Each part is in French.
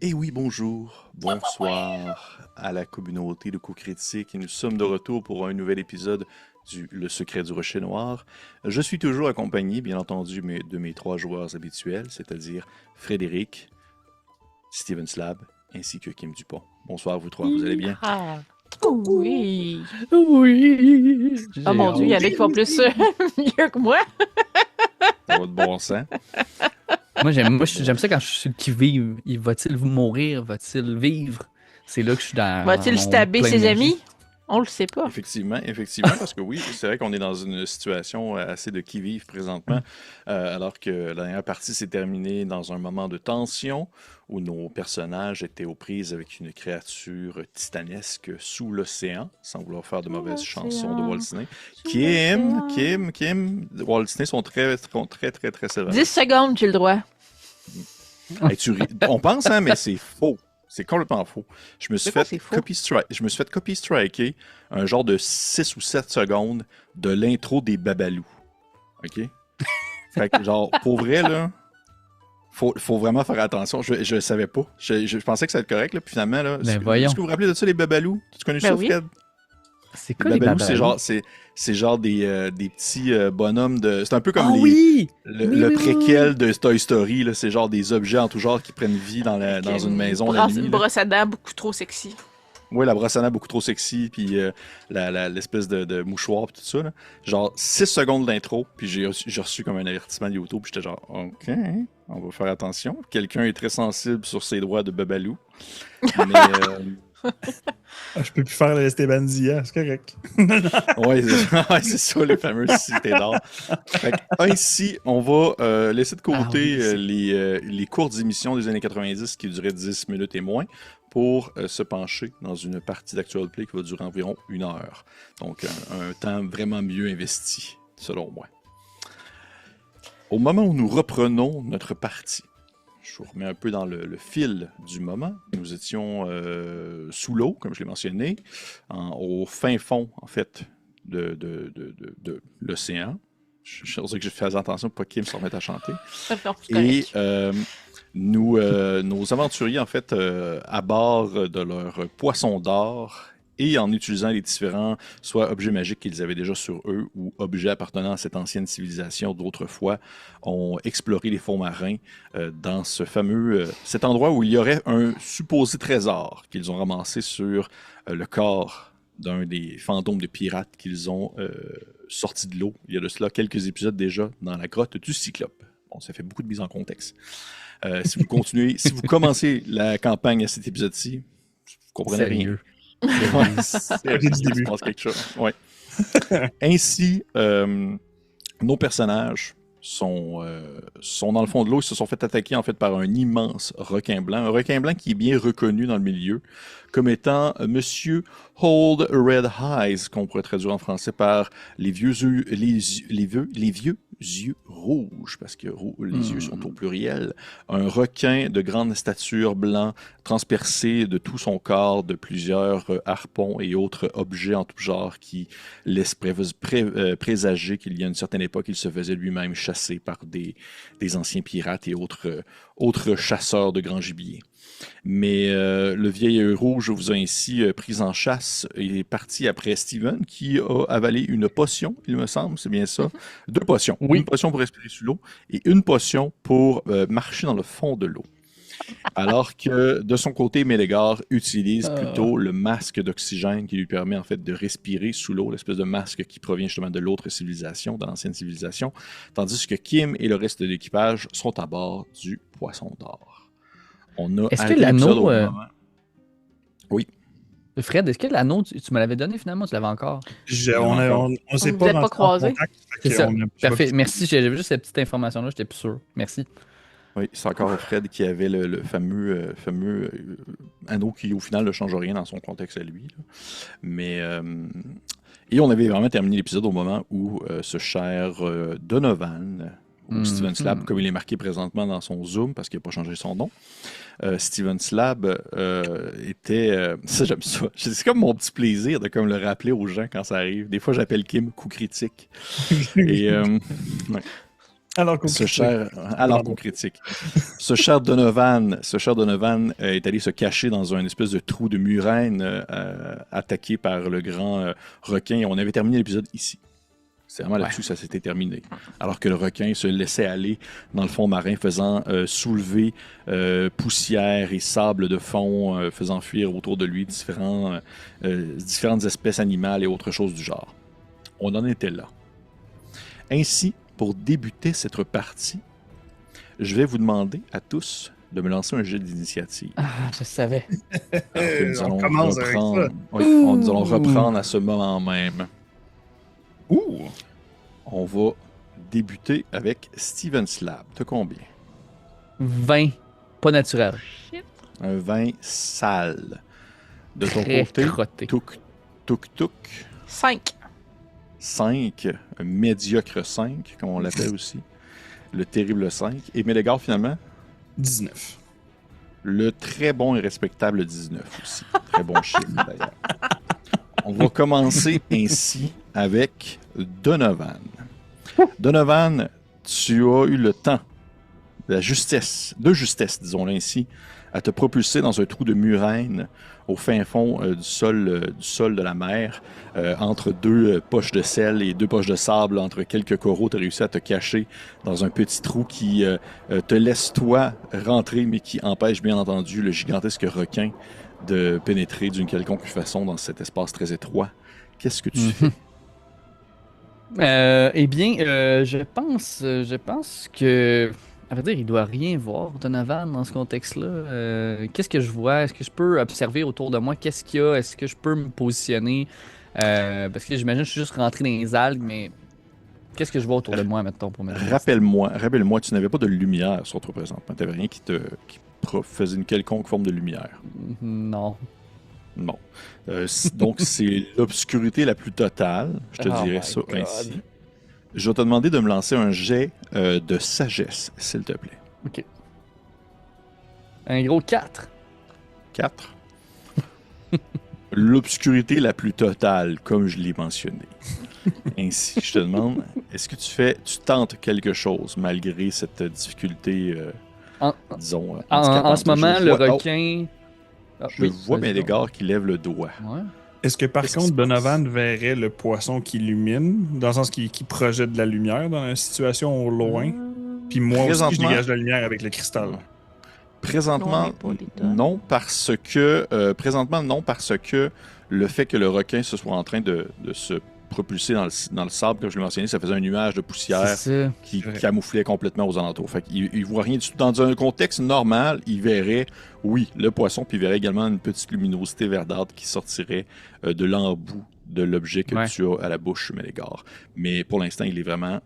Et oui, bonjour, bonsoir à la communauté de coups critiques et nous sommes de retour pour un nouvel épisode du Le secret du rocher noir. Je suis toujours accompagné, bien entendu, de mes trois joueurs habituels, c'est-à-dire Frédéric, Steven Slab ainsi que Kim Dupont. Bonsoir vous trois, vous allez bien? Ah, oui. Oui, Oh j'ai mon Dieu, il y en hâte. a qui font plus mieux que moi. Ça va de bon sens? Moi, j'aime ça quand je suis le qui-vive. Va-t-il vous mourir? Va-t-il vivre? C'est là que je suis dans Va-t-il mon stabber plein ses d'énergie. amis? On le sait pas. Effectivement, parce que oui, c'est vrai qu'on est dans une situation assez de qui-vive présentement, alors que la dernière partie s'est terminée dans un moment de tension où nos personnages étaient aux prises avec une créature titanesque sous l'océan, sans vouloir faire de Sous mauvaises chansons de Walt l'océan, Disney. sous l'océan. Walt Disney sont très sévères 10 là-dessus. secondes, j'ai le droit. Hey, on pense, hein, mais c'est faux. C'est complètement faux. C'est quoi, c'est faux? Je me suis fait copy-striker un genre de 6 ou 7 secondes de l'intro des Babalous. OK? Fait que, genre, pour vrai, là, faut vraiment faire attention. Je savais pas. Je pensais que ça allait être correct, là, puis finalement, là, Ben est-ce voyons. que vous vous rappelez de ça, les Babalous? Tu connu Ben ça, oui. Fred? C'est Les quoi les Babalous, babalous? c'est genre des petits bonhommes de. C'est un peu comme Ah oui! Oui, le oui, oui, oui, préquel oui. de Toy Story, là. C'est genre des objets en tout genre qui prennent vie Avec dans une une maison la nuit, là. brosse à dents beaucoup trop sexy. Oui, la brosse à dents beaucoup trop sexy, puis l'espèce de mouchoir, puis tout ça, là. Genre 6 secondes d'intro, puis j'ai reçu comme un avertissement de YouTube, puis j'étais genre, OK, on va faire attention. Quelqu'un est très sensible sur ses droits de Babalou. Mais, Ah, je peux plus faire le Esteban Zia, c'est correct. ouais, ouais, c'est ça, les fameuses cités d'or. Fait que, ainsi, on va laisser de Ah côté oui, c'est... les courtes émissions des années 90 qui duraient 10 minutes et moins pour se pencher dans une partie d'Actual Play qui va durer environ 1 heure. Donc, un temps vraiment mieux investi, selon moi. Au moment où nous reprenons notre partie, je vous remets un peu dans le fil du moment. Nous étions sous l'eau, comme je l'ai mentionné, au fin fond, en fait, de l'océan. Je sais que je fais attention pour pas Kim se remette à chanter. Non, c'est Et correct. nos aventuriers, en fait, à bord de leur poisson d'or et en utilisant les différents, soit objets magiques qu'ils avaient déjà sur eux ou objets appartenant à cette ancienne civilisation d'autrefois, ont exploré les fonds marins dans cet endroit où il y aurait un supposé trésor qu'ils ont ramassé sur le corps d'un des fantômes de pirates qu'ils ont sorti de l'eau. Il y a de cela quelques épisodes déjà dans la grotte du Cyclope. Bon, ça fait beaucoup de mise en contexte. Si vous commencez la campagne à cet épisode-ci, vous comprenez rien. Sérieux. Ouais, sérieux, du il se début. passe quelque chose. Ouais. Ainsi, nos personnages sont dans le fond de l'eau. Ils se sont fait attaquer en fait par un immense requin blanc. Un requin blanc qui est bien reconnu dans le milieu comme étant Monsieur Hold Red Eyes, qu'on pourrait traduire en français par les vieux yeux, les vieux yeux rouges, parce que les yeux sont au pluriel. Un requin de grande stature blanc, transpercé de tout son corps de plusieurs harpons et autres objets en tout genre qui laissent présager qu'il y a une certaine époque, il se faisait lui-même chasser par des anciens pirates et autres chasseurs de grand gibier. Mais le vieil œil rouge vous a ainsi pris en chasse et est parti après Steven qui a avalé une potion, il me semble, c'est bien ça. 2 potions. Une Oui. potion pour respirer sous l'eau et une potion pour marcher dans le fond de l'eau. Alors que de son côté, Mélégar utilise plutôt le masque d'oxygène qui lui permet en fait de respirer sous l'eau, l'espèce de masque qui provient justement de l'autre civilisation, de l'ancienne civilisation, tandis que Kim et le reste de l'équipage sont à bord du Poisson d'Or. On a Est-ce que arrêté l'épisode l'anneau... au moment. Oui. Fred, est-ce que l'anneau, tu me l'avais donné finalement, tu l'avais encore? Vraiment encore. On s'est Vous pas êtes pas rentré en croisés? contact. C'est ça. On a Parfait. Merci, j'avais juste cette petite information-là, j'étais plus sûr. Merci. Oui, c'est encore Fred qui avait le fameux anneau qui, au final, ne change rien dans son contexte à lui. Là. Mais. Et on avait vraiment terminé l'épisode au moment où ce cher Donovan, ou Steven Slab, comme il est marqué présentement dans son Zoom, parce qu'il n'a pas changé son nom, Steven Slab était. Ça, j'aime ça. C'est comme mon petit plaisir de comme le rappeler aux gens quand ça arrive. Des fois, j'appelle Kim coup critique. Et. Ouais. Alors qu'on Ce cher, alors qu'on critique. Ce cher Donovan est allé se cacher dans un espèce de trou de murène attaqué par le grand requin. On avait terminé l'épisode ici. C'est vraiment là-dessus que ça s'était terminé. Alors que le requin se laissait aller dans le fond marin, faisant soulever poussière et sable de fond, faisant fuir autour de lui différentes espèces animales et autres choses du genre. On en était là. Ainsi, pour débuter cette partie, je vais vous demander à tous de me lancer un jeu d'initiative. Ah, je savais. On commence avec ça. Oui, nous allons reprendre à ce moment même. Ouh! On va débuter avec Steven Slab. T'as combien? 20. Pas naturel. Un vin sale. De ton Très côté, crotté. Touk. 5. 5. Un médiocre 5, comme on l'appelle aussi. Le terrible 5. Et Mélégard, finalement, 19. le très bon et respectable 19 aussi. Très bon chiffre, d'ailleurs. On va commencer ainsi avec Donovan. Donovan, tu as eu le temps, de justesse, disons-le ainsi, à te propulser dans un trou de murène au fin fond du sol de la mer, entre deux poches de sel et deux poches de sable, entre quelques coraux, tu as réussi à te cacher dans un petit trou qui te laisse toi rentrer, mais qui empêche bien entendu le gigantesque requin de pénétrer d'une quelconque façon dans cet espace très étroit. Qu'est-ce que tu fais? Eh bien, je pense que, à vrai dire, il doit rien voir, Donovan, dans ce contexte-là. Qu'est-ce que je vois? Est-ce que je peux observer autour de moi? Qu'est-ce qu'il y a? Est-ce que je peux me positionner? Parce que j'imagine que je suis juste rentré dans les algues, mais qu'est-ce que je vois autour de moi, mettons, pour me dire? Rappelle-moi, tu n'avais pas de lumière sur toi présentement. Tu n'avais rien qui faisait une quelconque forme de lumière. Non. Non. Donc, c'est l'obscurité la plus totale, je te dirais ça God. ainsi. Je vais te demander de me lancer un jet de sagesse, s'il te plaît. OK. Un gros 4. 4. L'obscurité la plus totale, comme je l'ai mentionné. Ainsi, je te demande, est-ce que tu tentes quelque chose malgré cette difficulté, disons, En ce moment, le requin... Je vois Mélégard qui lève le doigt. Ouais. Est-ce que par contre, Donovan verrait le poisson qui illumine, dans le sens qui projette de la lumière dans la situation au loin? Puis moi aussi, je dégage de la lumière avec le cristal. Présentement, non, parce que le fait que le requin se soit en train de se propulser dans le sable, comme je l'ai mentionné, ça faisait un nuage de poussière qui camouflait complètement aux alentours. Fait qu'il ne voit rien du tout. Dans un contexte normal, il verrait, oui, le poisson, puis il verrait également une petite luminosité verdâtre qui sortirait de l'embout de l'objet que tu as à la bouche, Mélégard. Mais pour l'instant, il est vraiment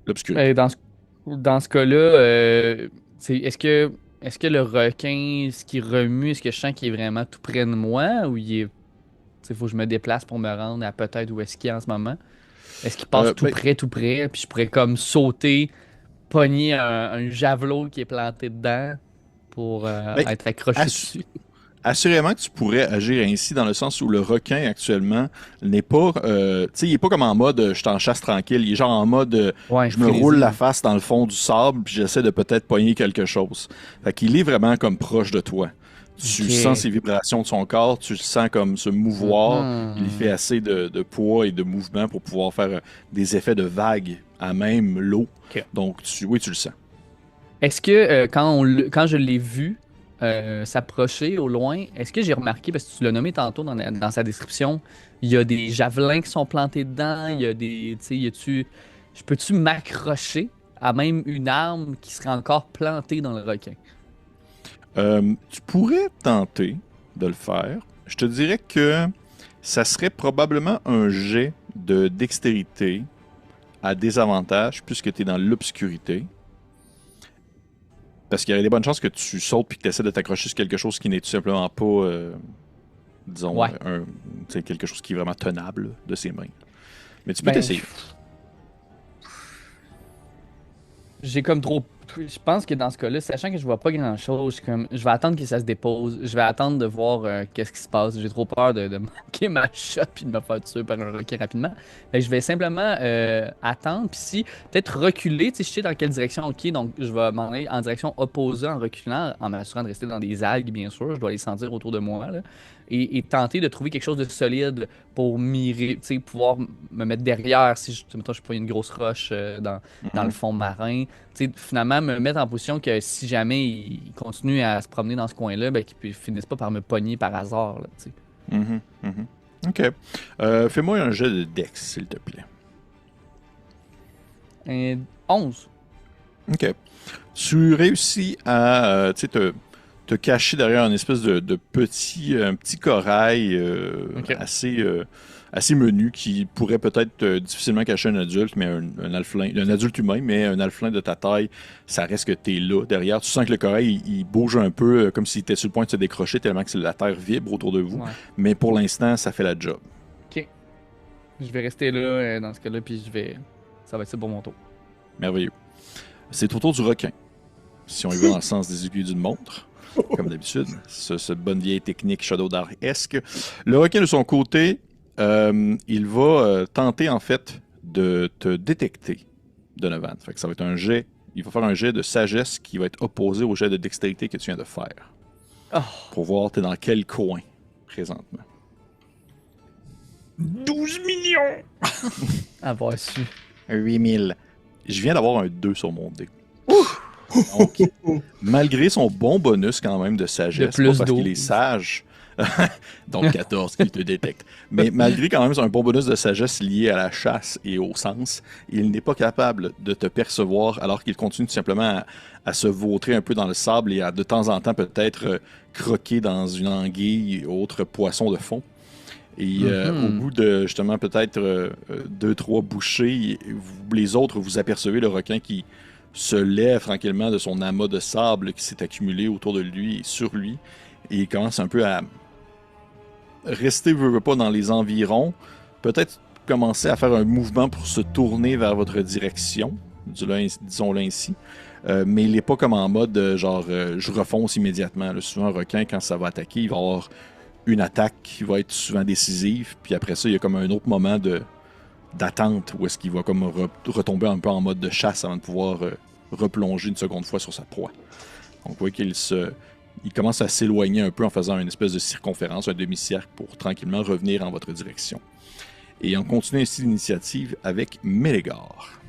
l'obscurité. Dans ce cas-là, est-ce que le requin, ce qui remue, est-ce que je sens qu'il est vraiment tout près de moi ou il faut que je me déplace pour me rendre à peut-être où est-ce qu'il est en ce moment? Est-ce qu'il passe tout près, puis je pourrais comme sauter, pogner un javelot qui est planté dedans pour être accroché dessus? Assurément que tu pourrais agir ainsi dans le sens où le requin actuellement n'est pas, il est pas comme en mode je t'en chasse tranquille, il est genre en mode je me roule la face dans le fond du sable puis j'essaie de peut-être pogner quelque chose. Fait qu'il est vraiment comme proche de toi. Tu sens ses vibrations de son corps, tu le sens comme se mouvoir, il fait assez de poids et de mouvement pour pouvoir faire des effets de vagues à même l'eau. Donc tu le sens. Est-ce que quand je l'ai vu s'approcher au loin, est-ce que j'ai remarqué, parce que tu l'as nommé tantôt dans sa description, il y a des javelins qui sont plantés dedans, il y a des, je peux-tu m'accrocher à même une arme qui serait encore plantée dans le requin? Tu pourrais tenter de le faire. Je te dirais que ça serait probablement un jet de dextérité à désavantage puisque tu es dans l'obscurité. Parce qu'il y a des bonnes chances que tu sautes et que tu essaies de t'accrocher sur quelque chose qui n'est tout simplement pas, disons, quelque chose qui est vraiment tenable de ses mains. Mais tu peux t'essayer. J'ai comme trop Je pense que dans ce cas-là, sachant que je vois pas grand-chose, je vais attendre que ça se dépose. Je vais attendre de voir qu'est-ce qui se passe. J'ai trop peur de manquer ma shot puis de me faire tuer par un requin rapidement. Fait que je vais simplement attendre. Puis si, peut-être reculer. Tu sais, je sais dans quelle direction. Ok, donc je vais m'en aller en direction opposée en reculant, en m'assurant de rester dans des algues, bien sûr. Je dois les sentir autour de moi, là. Et tenter de trouver quelque chose de solide pour mirer, tu sais, pouvoir me mettre derrière si mettons, je prends une grosse roche dans le fond marin. Tu sais, finalement, me mettre en position que si jamais il continue à se promener dans ce coin-là, ben, qu'il ne finisse pas par me pogner par hasard. Là, tu sais. OK. Fais-moi un jet de Dex, s'il te plaît. 11. OK. Tu réussis à te cacher derrière une espèce de petit corail assez menu qui pourrait peut-être difficilement cacher un adulte, mais un adulte humain, mais un alflin de ta taille, ça reste que t'es là derrière. Tu sens que le corail, il bouge un peu comme s'il était sur le point de se décrocher tellement que la terre vibre autour de vous. Ouais. Mais pour l'instant, ça fait la job. OK. Je vais rester là dans ce cas-là, puis ça va être ça pour mon tour. Merveilleux. C'est au tour du requin. Si on y va dans le sens des aiguilles d'une montre, comme d'habitude, cette bonne vieille technique Shadow Dark-esque. Le requin, de son côté, il va tenter, en fait, de te détecter, Donovan. Fait que ça va être un jet. Il va faire un jet de sagesse qui va être opposé au jet de dextérité que tu viens de faire. Oh. Pour voir t'es dans quel coin, présentement. 12 millions! Avoir su. 8000. Je viens d'avoir un 2 sur mon dé. Donc, malgré son bon bonus quand même de sagesse, pas parce qu'il est sage, donc 14 qu'il te détecte, mais malgré quand même un bon bonus de sagesse lié à la chasse et au sens, il n'est pas capable de te percevoir alors qu'il continue tout simplement à se vautrer un peu dans le sable et à de temps en temps peut-être croquer dans une anguille et autres poissons de fond. Et au bout de justement peut-être 2-3 bouchées, les autres, vous apercevez le requin qui se lève tranquillement de son amas de sable qui s'est accumulé autour de lui et sur lui. Et il commence un peu à rester, veut pas, dans les environs. Peut-être commencer à faire un mouvement pour se tourner vers votre direction, disons-le ainsi. Mais il n'est pas comme en mode je refonce immédiatement. Là, souvent, un requin, quand ça va attaquer, il va avoir une attaque qui va être souvent décisive. Puis après ça, il y a comme un autre moment d'attente où est-ce qu'il va comme retomber un peu en mode de chasse avant de pouvoir replonger une seconde fois sur sa proie. Donc, vous voyez qu'il commence à s'éloigner un peu en faisant une espèce de circonférence, un demi-cercle pour tranquillement revenir en votre direction. Et on continue ainsi l'initiative avec Mélégar.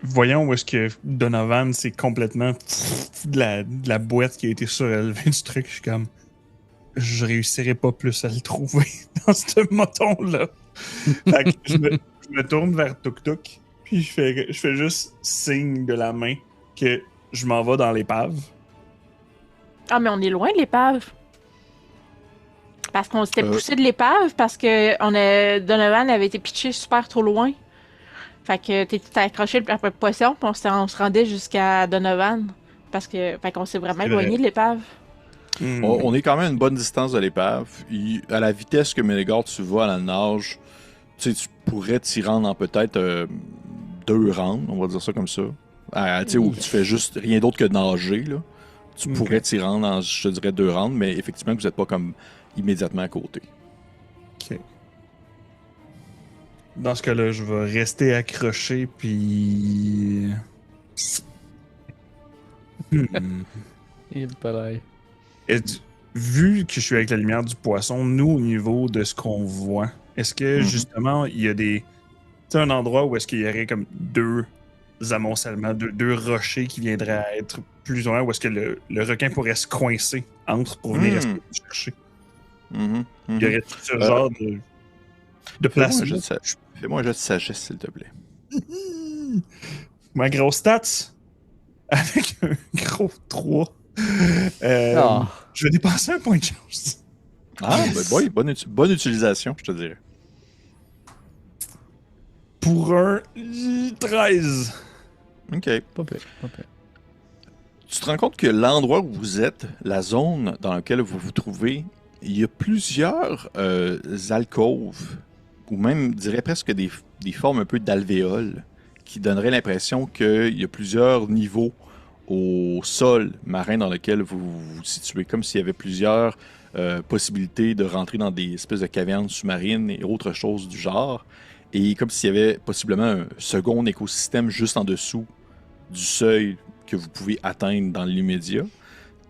Voyons où est-ce que Donovan c'est complètement de la boîte qui a été surélevée du truc. Je suis comme... Je réussirais pas plus à le trouver dans ce moton-là. Fait que je me tourne vers Tuk Tuk, puis je fais juste signe de la main que je m'en vais dans l'épave. Ah, mais on est loin de l'épave. Parce qu'on s'était poussé de l'épave, parce que Donovan avait été pitché super trop loin. Fait que t'étais accroché le poisson, puis on se rendait jusqu'à Donovan. Fait qu'on s'est vraiment éloigné de l'épave. On est quand même à une bonne distance de l'épave. À la vitesse que Mélégar, tu vas à la nage, tu pourrais t'y rendre en peut-être 2 rounds, on va dire ça comme ça. Où tu fais juste rien d'autre que nager. Là. Tu pourrais t'y rendre en, je te dirais, 2 rounds, mais effectivement, vous n'êtes pas comme immédiatement à côté. OK. Dans ce cas-là, je vais rester accroché, puis... Vu que je suis avec la lumière du poisson, nous, au niveau de ce qu'on voit, est-ce que, justement, il y a un endroit où est-ce qu'il y aurait comme 2 amoncellements, 2 rochers qui viendraient à être plus loin, où est-ce que le requin pourrait se coincer entre pour venir essayer de chercher? Il y aurait ce genre de place. Fais-moi un jeu de sagesse, s'il te plaît. Ma grosse stats avec un gros 3. Je vais dépenser un point de chance. Ah, ben bonne utilisation, je te dirais. Pour un 13. OK. Pas pire. Tu te rends compte que l'endroit où vous êtes, la zone dans laquelle vous vous trouvez, il y a plusieurs alcôves, ou même, je dirais presque des formes un peu d'alvéoles, qui donnerait l'impression qu'il y a plusieurs niveaux au sol marin dans lequel vous vous situez, comme s'il y avait plusieurs possibilités de rentrer dans des espèces de cavernes sous-marines et autres choses du genre, et comme s'il y avait possiblement un second écosystème juste en dessous du seuil que vous pouvez atteindre dans l'immédiat,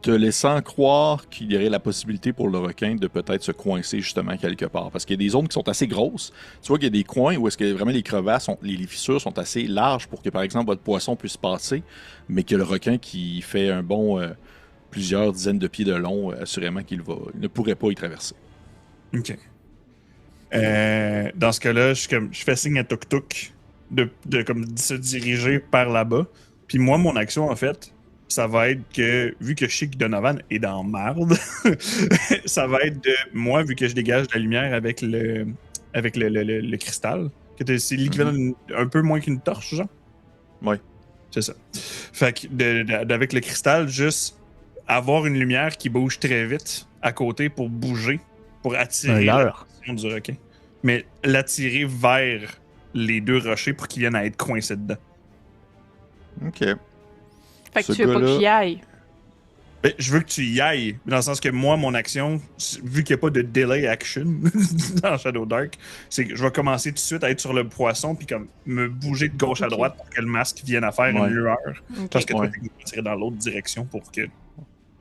te laissant croire qu'il y aurait la possibilité pour le requin de peut-être se coincer justement quelque part. Parce qu'il y a des zones qui sont assez grosses. Tu vois qu'il y a des coins où est-ce que vraiment les crevasses, les fissures sont assez larges pour que, par exemple, votre poisson puisse passer, mais que le requin qui fait un bon plusieurs dizaines de pieds de long, assurément qu'il ne pourrait pas y traverser. OK. Dans ce cas-là, je fais signe à Tuk Tuk de comme se diriger par là-bas. Puis moi, mon action, en fait, ça va être que, vu que je sais que Donovan est dans marde, ça va être de moi, vu que je dégage de la lumière avec le cristal, que c'est l'équivalent un peu moins qu'une torche, genre? Oui. C'est ça. Fait que avec le cristal, juste avoir une lumière qui bouge très vite à côté pour bouger, pour attirer l'attention du requin. Mais l'attirer vers les deux rochers pour qu'ils viennent à être coincés dedans. OK. Fait que tu veux pas qu'il y aille. Ben, je veux que tu y ailles, dans le sens que moi, mon action, vu qu'il n'y a pas de delay action dans Shadow Dark, c'est que je vais commencer tout de suite à être sur le poisson puis comme me bouger de gauche à droite pour que le masque vienne à faire une lueur. Okay. Parce que toi, tu vas tirer dans l'autre direction pour que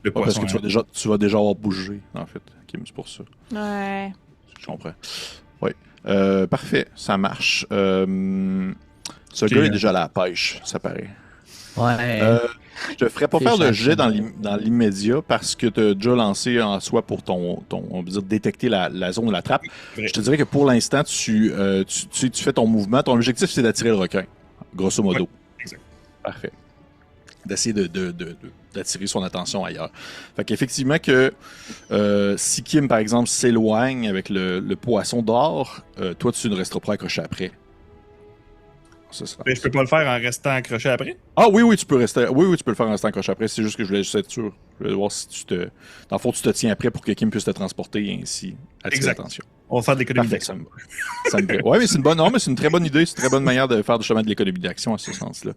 le poisson... Parce que tu vas déjà avoir bougé, en fait, Kim, c'est pour ça. Ouais. Je comprends. Oui. Parfait, ça marche. Ce gars est déjà à la pêche, ça paraît. Ouais. Je te ferais pas faire de jet dans l'immédiat parce que tu as déjà lancé en soi pour ton on veut dire, détecter la zone de la trappe. Je te dirais que pour l'instant, tu fais ton mouvement. Ton objectif, c'est d'attirer le requin, grosso modo. Ouais, exact. Parfait. D'essayer d'attirer son attention ailleurs. Fait qu'effectivement que si Kim, par exemple, s'éloigne avec le poisson d'or, toi, tu ne resteras pas accroché après. Mais je peux pas le faire en restant accroché après? Ah oui, tu peux rester. Oui, tu peux le faire en restant accroché après. C'est juste que je voulais juste être sûr. Je voulais voir si dans le fond, tu te tiens après pour que Kim puisse te transporter et ainsi attirer l'attention. On va faire de l'économie d'action. Oui, mais c'est une bonne. Non, mais c'est une très bonne idée. C'est une très bonne manière de faire justement de l'économie d'action à ce sens-là.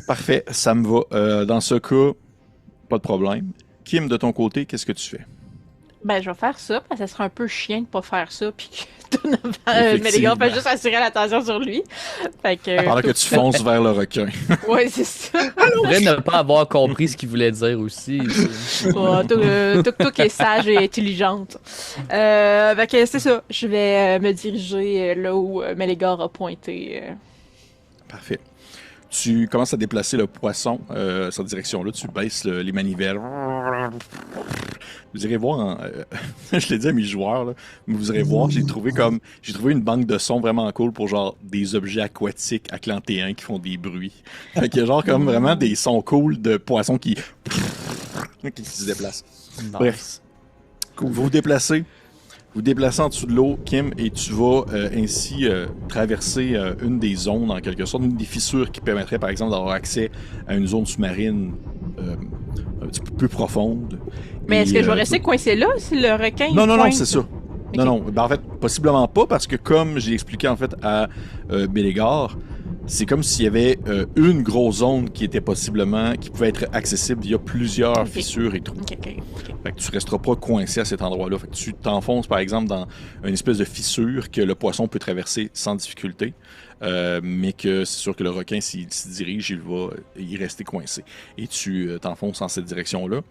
Parfait, ça me va. Dans ce cas, pas de problème. Kim, de ton côté, qu'est-ce que tu fais? Ben, je vais faire ça, parce que ça serait un peu chiant de pas faire ça, puis que mais les gars, on fait juste attirer l'attention sur lui. Fait que... Pendant que tu fonces vers le requin. Ouais, c'est ça. Il pourrait ne pas avoir compris ce qu'il voulait dire aussi. Tuk Tuk est sage et intelligente. Fait que c'est ça. Je vais me diriger là où Mélégor a pointé. Parfait. Tu commences à déplacer le poisson cette direction-là. Tu baisses les manivelles. Vous irez voir, je l'ai dit à mes joueurs, là, mais vous irez voir, j'ai trouvé une banque de sons vraiment cool pour genre des objets aquatiques atlantéens qui font des bruits. Fait qu'il y a genre comme vraiment des sons cool de poissons qui se déplacent. Nice. Bref, cool. Vous vous déplacez en dessous de l'eau, Kim, et tu vas ainsi traverser une des zones, en quelque sorte, une des fissures qui permettrait, par exemple, d'avoir accès à une zone sous-marine un petit peu plus profonde. Mais est-ce que je vais rester coincé là si le requin... Non, c'est ça. Okay. Non. Ben, en fait, possiblement pas, parce que comme j'ai expliqué en fait à Mélégor, c'est comme s'il y avait une grosse zone qui pouvait être accessible via plusieurs fissures et trous. Okay. Fait que tu resteras pas coincé à cet endroit-là. Fait que tu t'enfonces, par exemple, dans une espèce de fissure que le poisson peut traverser sans difficulté. Mais que c'est sûr que le requin, s'il s'y dirige, il va y rester coincé. Et tu t'enfonces dans cette direction-là.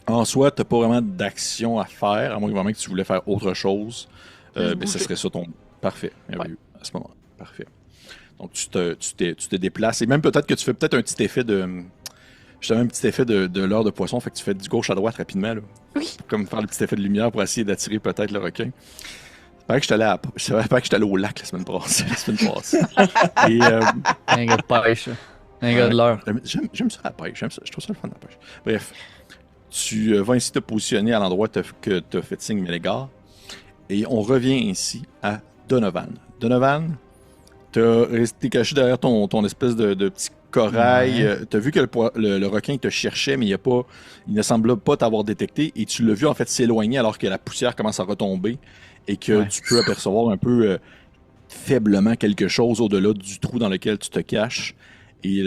En soi, tu n'as pas vraiment d'action à faire, à moins vraiment que tu voulais faire autre chose. Ben, ce serait ça ton... Parfait, merveilleux, à ce moment. Parfait. Donc, tu te déplaces. Et même peut-être que tu fais peut-être un petit effet de... Justement, un petit effet de l'heure de poisson. Fait que tu fais du gauche à droite rapidement. Là, oui. Comme faire le petit effet de lumière pour essayer d'attirer peut-être le requin. Paraît que j'étais allé au lac la semaine passée. Et, un gars de pêche. Un gars de l'heure. J'aime ça la pêche. Je trouve ça le fun de la pêche. Bref. Tu vas ainsi te positionner à l'endroit que tu as fait signe Mélégor. Et on revient ainsi à Donovan. Donovan, t'es caché derrière ton espèce de petit corail. Ouais. Tu as vu que le requin te cherchait, mais il ne semble pas t'avoir détecté. Et tu l'as vu en fait s'éloigner alors que la poussière commence à retomber. Et que tu peux apercevoir un peu faiblement quelque chose au-delà du trou dans lequel tu te caches. Et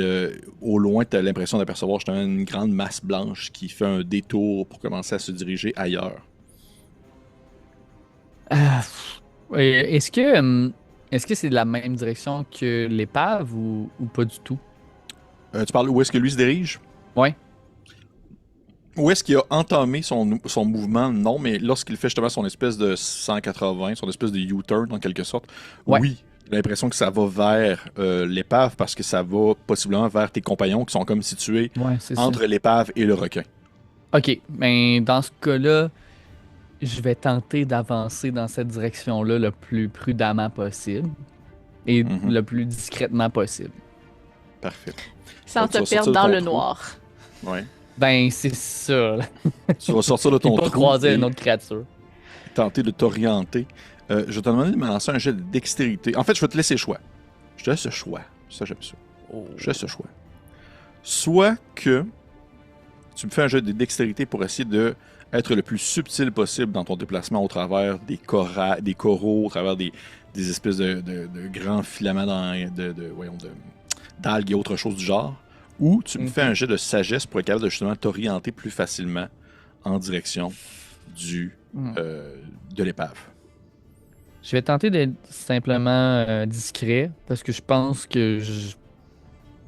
au loin, tu as l'impression d'apercevoir justement une grande masse blanche qui fait un détour pour commencer à se diriger ailleurs. Est-ce que c'est de la même direction que l'épave ou pas du tout? Tu parles où est-ce que lui se dirige? Ouais. Où est-ce qu'il a entamé son mouvement? Non, mais lorsqu'il fait justement son espèce de 180, son espèce de U-turn en quelque sorte, Ouais. oui, j'ai l'impression que ça va vers l'épave parce que ça va possiblement vers tes compagnons qui sont comme situés Ouais, c'est entre l'épave et le requin. ça. Ok, mais dans ce cas-là, je vais tenter d'avancer dans cette direction-là le plus prudemment possible et Mhm. le plus discrètement possible. Parfait. Sans Donc, tu te vas sortir perdre de dans ton le trou. noir. Ouais. Ben, c'est ça, là. Tu vas sortir de ton Pas trou croiser et une autre créature. tenter de t'orienter. Je vais te demander de me lancer un jet de dextérité. En fait, je vais te laisser le choix. Je te laisse le choix. Ça, j'aime ça. Je te laisse le choix. Soit que tu me fais un jet de dextérité pour essayer de être le plus subtil possible dans ton déplacement au travers des coraux, au travers des espèces de grands filaments d'algues et autre chose du genre. Ou tu me fais un jet de sagesse pour être capable de justement t'orienter plus facilement en direction de l'épave. Je vais tenter d'être simplement discret parce que je pense que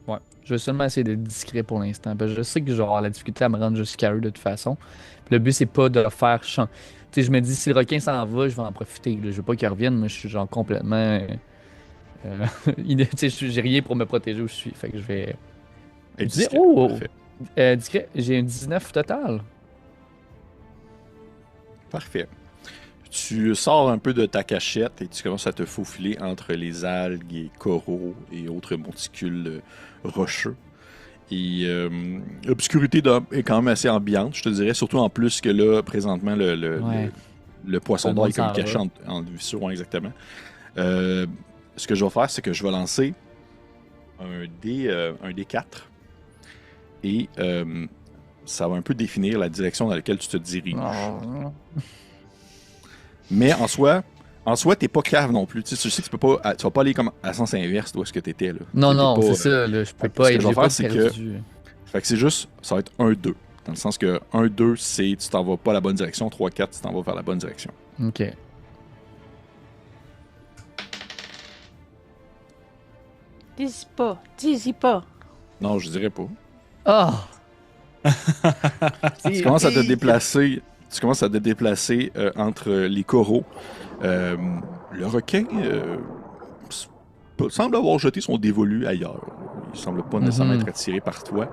ouais, je vais seulement essayer d'être discret pour l'instant. Parce que je sais que je vais avoir la difficulté à me rendre jusqu'à eux de toute façon. Puis le but, c'est pas de faire Tu sais, je me dis, si le requin s'en va, je vais en profiter. Là. Je veux pas qu'il revienne, mais je suis genre complètement. Tu sais, j'ai rien pour me protéger où je suis. Fait que je vais. Et Discret. discret. Oh! Parfait. Discret, j'ai un 19 total. Parfait. Tu sors un peu de ta cachette et tu commences à te faufiler entre les algues et coraux et autres monticules rocheux. Et l'obscurité est quand même assez ambiante, je te dirais, surtout en plus que là, présentement, le poisson d'or est comme caché en vue, ouais, exactement. Ce que je vais faire, c'est que je vais lancer un D4 et ça va un peu définir la direction dans laquelle tu te diriges. Oh. Mais en soi, t'es pas cave non plus. Tu sais que tu vas pas aller comme à sens inverse d'où est-ce que t'étais là. Non, T'es pas, c'est ça. Là, je peux que pas ce que être. je vais J'ai pas faire, c'est que- perdu. Fait que c'est juste, ça va être 1-2. Dans le sens que 1-2, c'est tu t'en vas pas à la bonne direction. 3-4, tu t'en vas vers la bonne direction. Ok. Dis-y pas. Non, je dirais pas. Ah! Tu commences à te déplacer. Tu commences à te déplacer entre les coraux. Le requin semble avoir jeté son dévolu ailleurs. Il semble pas nécessairement être attiré par toi.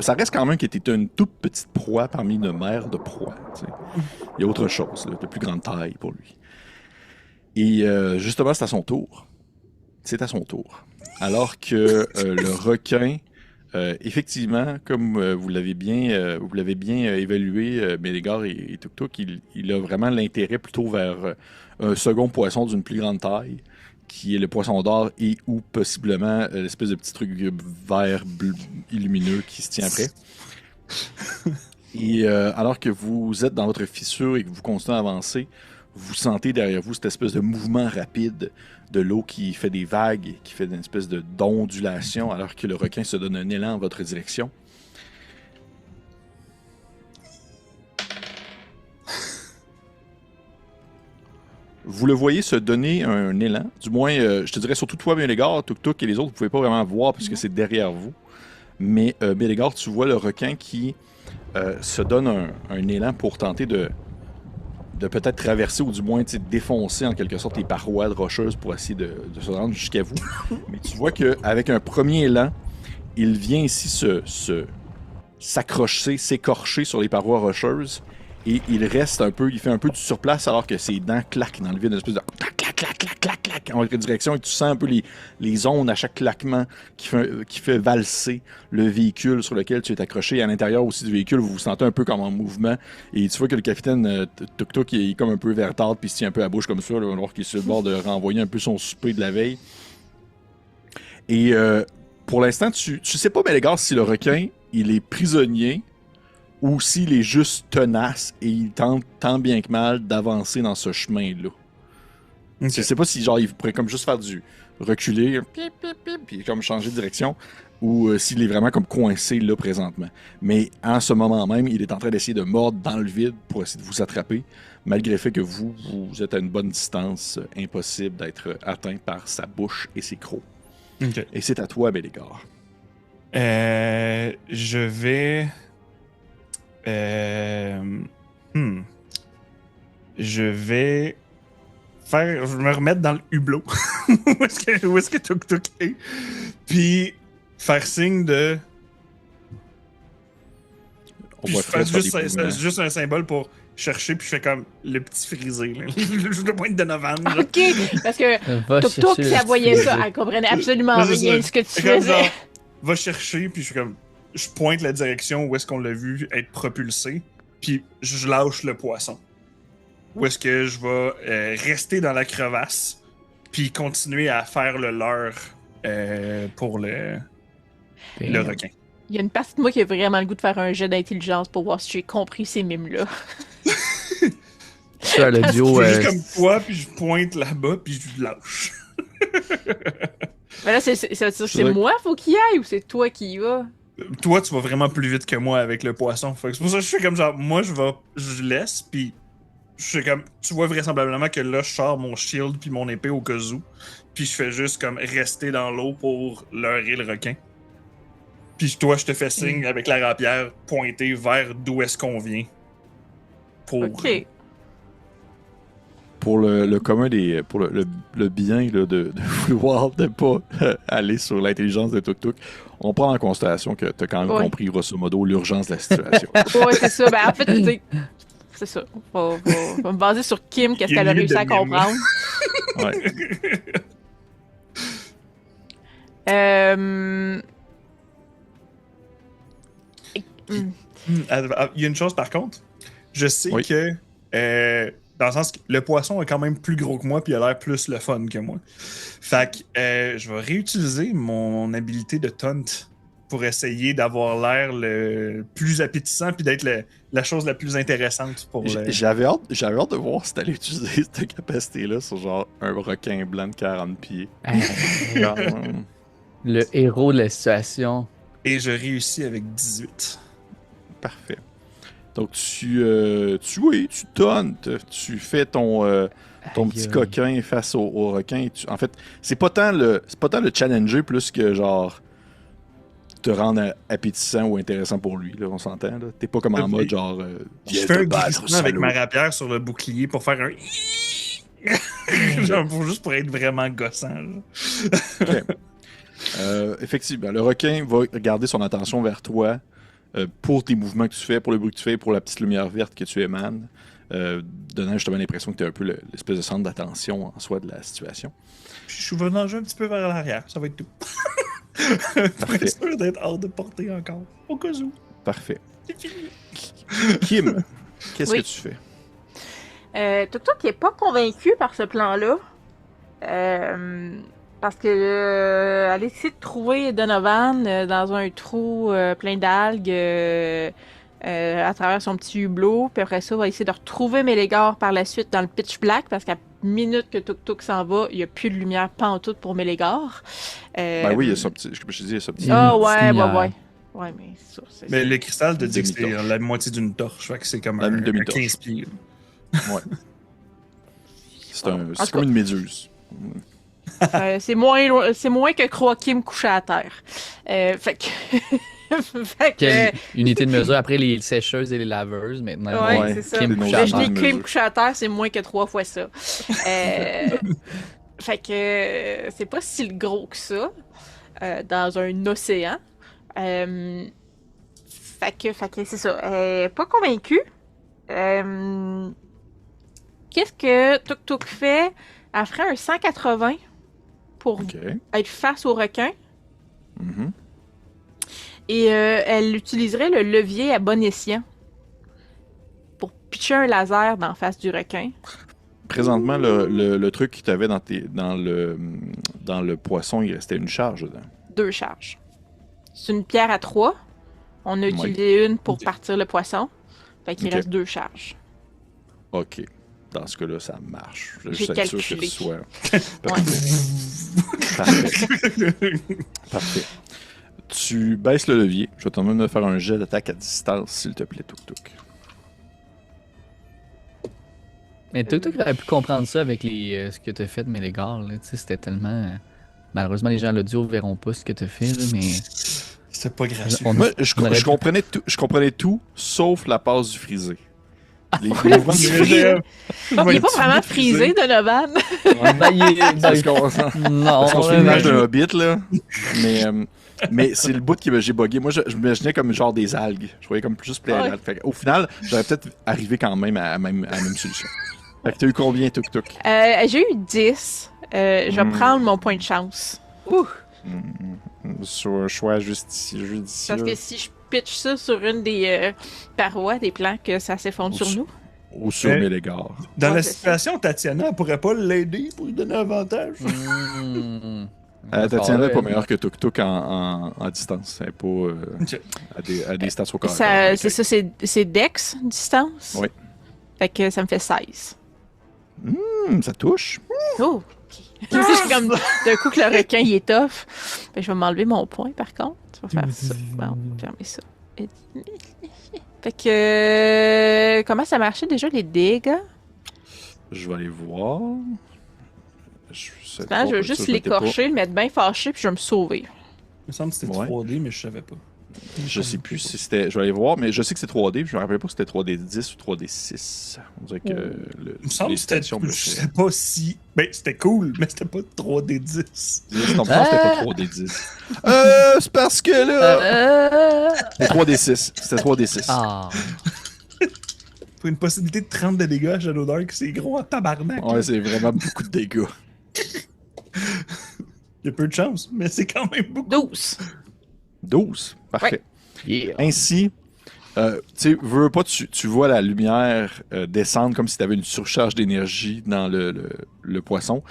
Ça reste quand même que tu es une toute petite proie parmi une mer de proies. Tu sais. Il y a autre chose, là, de plus grande taille pour lui. Et justement, c'est à son tour. C'est à son tour. Alors que le requin, effectivement, comme vous l'avez bien évalué, Mélégar et Tuk-Tuk, il a vraiment l'intérêt plutôt vers un second poisson d'une plus grande taille, qui est le poisson d'or et ou possiblement l'espèce de petit truc vert bleu, lumineux qui se tient après. Et alors que vous êtes dans votre fissure et que vous continuez à avancer, vous sentez derrière vous cette espèce de mouvement rapide de l'eau qui fait des vagues, qui fait une espèce d'ondulation, alors que le requin se donne un élan en votre direction. Vous le voyez se donner un élan, du moins, je te dirais surtout toi, Mélégar, Tuk-Tuk et les autres, vous pouvez pas vraiment voir puisque c'est derrière vous. Mais Mélégar, tu vois le requin qui se donne un élan pour tenter de peut-être traverser ou du moins défoncer en quelque sorte les parois rocheuses pour essayer de se rendre jusqu'à vous. Mais tu vois qu'avec un premier élan, il vient ici s'écorcher sur les parois rocheuses et il reste un peu, il fait un peu du surplace alors que ses dents claquent dans le vide, une espèce de clac, clac, clac, clac, clac, clac, en votre direction et tu sens un peu les ondes à chaque claquement qui fait valser le véhicule sur lequel tu es accroché. Et à l'intérieur aussi du véhicule, vous vous sentez un peu comme en mouvement et tu vois que le capitaine Tuk-Tuk il est comme un peu vertard puis il se tient un peu à bouche comme ça, là, alors qu'il est sur le bord de renvoyer un peu son souper de la veille. Et pour l'instant, tu sais pas, Mélégar, si le requin il est prisonnier ou s'il est juste tenace et il tente tant bien que mal d'avancer dans ce chemin-là. Ok. Je sais pas si genre il pourrait comme juste faire du reculer, pip, pip, pip, puis comme changer de direction, ou s'il est vraiment comme coincé là présentement. Mais en ce moment même, il est en train d'essayer de mordre dans le vide pour essayer de vous attraper, malgré le fait que vous êtes à une bonne distance, impossible d'être atteint par sa bouche et ses crocs. Ok. Et c'est à toi, Belégard. Je vais. Je vais je vais me remettre dans le hublot. Où est-ce que Tuk Tuk est? Puis faire signe de. On Puis va je fais faire des mouvements. juste un symbole pour chercher, puis je fais comme le petit frisé. Là. Le point de Donovan. là. Ok, parce que Va Tuk chercher Tuk, le si elle voyait petit ça, baiser. elle comprenait absolument Ouais, c'est rien ça. de ce que tu C'est comme faisais. genre, va chercher, puis je suis comme. Je pointe la direction où est-ce qu'on l'a vu être propulsé, puis je lâche le poisson. Où est-ce que je vais rester dans la crevasse, puis continuer à faire le leurre pour le requin. Il y a une partie de moi qui a vraiment le goût de faire un jet d'intelligence pour voir si j'ai compris ces mimes-là. Ça, le Je duo. fais juste comme toi, puis je pointe là-bas, puis je lâche. Mais là, c'est vrai. moi, faut qu'il y aille, ou c'est toi qui y vas? Toi, tu vas vraiment plus vite que moi avec le poisson. Fait que c'est pour ça que je fais comme genre, moi, je laisse, puis je fais comme, tu vois vraisemblablement que là, je sors mon shield puis mon épée au cas où, puis je fais juste comme rester dans l'eau pour leurrer le requin. Puis toi, je te fais signe avec la rapière pointée vers d'où est-ce qu'on vient. Pour... Ok. Pour le commun des. Pour le bien là, de vouloir ne pas aller sur l'intelligence de Tuk Tuk, on prend en considération que tu as quand même Ouais. compris, grosso modo, l'urgence de la situation. Ouais, c'est ça. Ben, en fait, tu sais, c'est ça. On va me baser sur Kim, qu'est-ce Il y a qu'elle a une limite réussi à de mime. comprendre. Ouais. Euh... Il y a une chose par contre, je sais Oui. que dans le sens que le poisson est quand même plus gros que moi puis il a l'air plus le fun que moi. Fait que je vais réutiliser mon habilité de taunt pour essayer d'avoir l'air le plus appétissant puis d'être la chose la plus intéressante pour le... J'avais hâte de voir si t'allais utiliser cette capacité-là sur genre un requin blanc de 40 pieds. Genre, Le héros de la situation. Et je réussis avec 18. parfait. Donc tu tauntes, tu fais ton petit Aïe, aïe. coquin face au requin. En fait, c'est pas tant le challenger plus que genre te rendre appétissant ou intéressant pour lui, là, on s'entend. Là. T'es pas comme en Ok. mode genre Je viens fais te un battre, glissement avec salaud. ma rapière sur le bouclier pour faire un... genre juste pour être vraiment gossant. Là. Effectivement, le requin va garder son attention vers toi pour tes mouvements que tu fais, pour le bruit que tu fais, pour la petite lumière verte que tu émanes, donnant justement l'impression que tu es un peu l'espèce de centre d'attention en soi de la situation. Je suis venu un petit peu vers l'arrière, ça va être tout. Pour être sûr d'être hors de portée encore. Au cas où. Parfait. C'est fini. Kim, qu'est-ce Oui. que tu fais? Tuk Tuk n'est pas convaincu par ce plan-là. Parce que elle essaie de trouver Donovan dans un trou plein d'algues à travers son petit hublot. Puis après ça, va essayer de retrouver Mélégard par la suite dans le pitch black parce qu'à minute que Tuk Tuk s'en va, il n'y a plus de lumière pantoute pour Mélégard. Ben oui, il y a ça petit. Comme je te dis, il y a ça petit. Ah Une ouais, petite lumière. ouais. Ouais, mais ça, c'est Mais le cristal te dit que c'est Demi-torche. la moitié d'une torche. Fait que c'est comme La un demi-torche. 15 pieds. Ouais. C'est En tout comme une méduse. c'est moins que Croakim couché à terre. Fait que... fait que... Quelle unité de mesure après les sécheuses et les laveuses maintenant. Ouais, Ouais, c'est ça. Kim c'est nos couché à Je agents. l'ai terre. de Kim mesure. couché à terre, c'est moins que 3 fois ça. Fait que c'est pas si gros que ça dans un océan. Fait que c'est ça. Pas convaincu. Qu'est-ce que Tuk Tuk fait? Elle ferait un 180 pour OK. être face au requin. Mhm. Et elle utiliserait le levier à bon escient pour pitcher un laser dans la face du requin. Présentement, le truc que tu avais dans le poisson, il restait une charge dedans. 2 charges. C'est une pierre à 3. On a Ouais. utilisé une pour Ok. partir le poisson. Fait qu'il Ok. reste 2 charges. OK. dans ce cas-là, ça marche. Je veux J'ai juste être sûr que calculé. ce soit... Ouais. Parfait. Parfait. Tu baisses le levier. Je vais te demander de faire un jet d'attaque à distance, s'il te plaît, Tuk Tuk. Mais Tuk Tuk aurait pu comprendre ça avec ce que t'as fait de Mélégar, là. Tu sais, c'était tellement. Malheureusement, les gens à l'audio verront pas ce que t'as fait, là, mais. C'est pas grave. Moi, on aurait je pu- comprenais tout, sauf la passe du frisé. Les Pourquoi mouvements du du frisé? Il Ouais, est pas tu vraiment veux frisé, Donovan. Ben, il est- Parce qu'on Non, parce qu'on suit ouais, l'image ouais. d'un hobbit, là. Mais c'est le bout qui j'ai bugué. Moi, je m'imaginais comme genre des algues. Je voyais comme juste plein Ouais. d'algues. Fait au final, j'aurais peut-être arrivé quand même à la même solution. Fait que t'as eu combien, Tuk Tuk? J'ai eu 10. Je vais prendre mon point de chance. Ouh! Sur un choix judicieux. Parce que si je pitch ça sur une des parois des plans, que ça s'effondre sur nous. Ou sur Mélégar. Dans Ouais, la c'est situation, Tatiana, elle pourrait pas l'aider pour lui donner un avantage. Mmh. Tatiana n'est pas Ouais. meilleure que Tuk Tuk en distance. Elle n'est pas Ok. à des stats au corps. à corps. C'est ça, c'est Dex, distance? Oui. Fait que ça me fait 16. Ça touche. Oh! Ok. Je suis comme d'un coup que le requin il est tough. Ben, je vais m'enlever mon point par contre. Tu vas faire ça. Bon, fermer ça. Fait que. Comment ça marchait déjà les dégâts? Je vais aller voir. Je sais Je pas, vais ça, juste je m'étais pas- l'écorcher, le mettre bien fâché, puis je vais me sauver. Il me semble que c'était Ouais. 3D, mais je savais pas. Je sais plus si c'était. Je vais aller voir, mais je sais que c'est 3D. Je me rappelle pas si c'était 3D10 ou 3D6. On dirait que. Il me semble les que c'était. stations Je sais pas si. Ben, c'était cool, mais c'était pas 3D10. Non, je pense que c'était pas 3D10. C'est parce que là. C'était 3D6. C'était 3D6. Ah. Pour une possibilité de 30 de dégâts à Shadow Dark, c'est gros en tabarnak. Ouais, c'est vraiment beaucoup de dégâts. Il y a peu de chance, mais c'est quand même beaucoup. 12. 12. Parfait. Yeah. Ainsi, tu sais, veux pas, tu vois la lumière descendre comme si tu avais une surcharge d'énergie dans le poisson.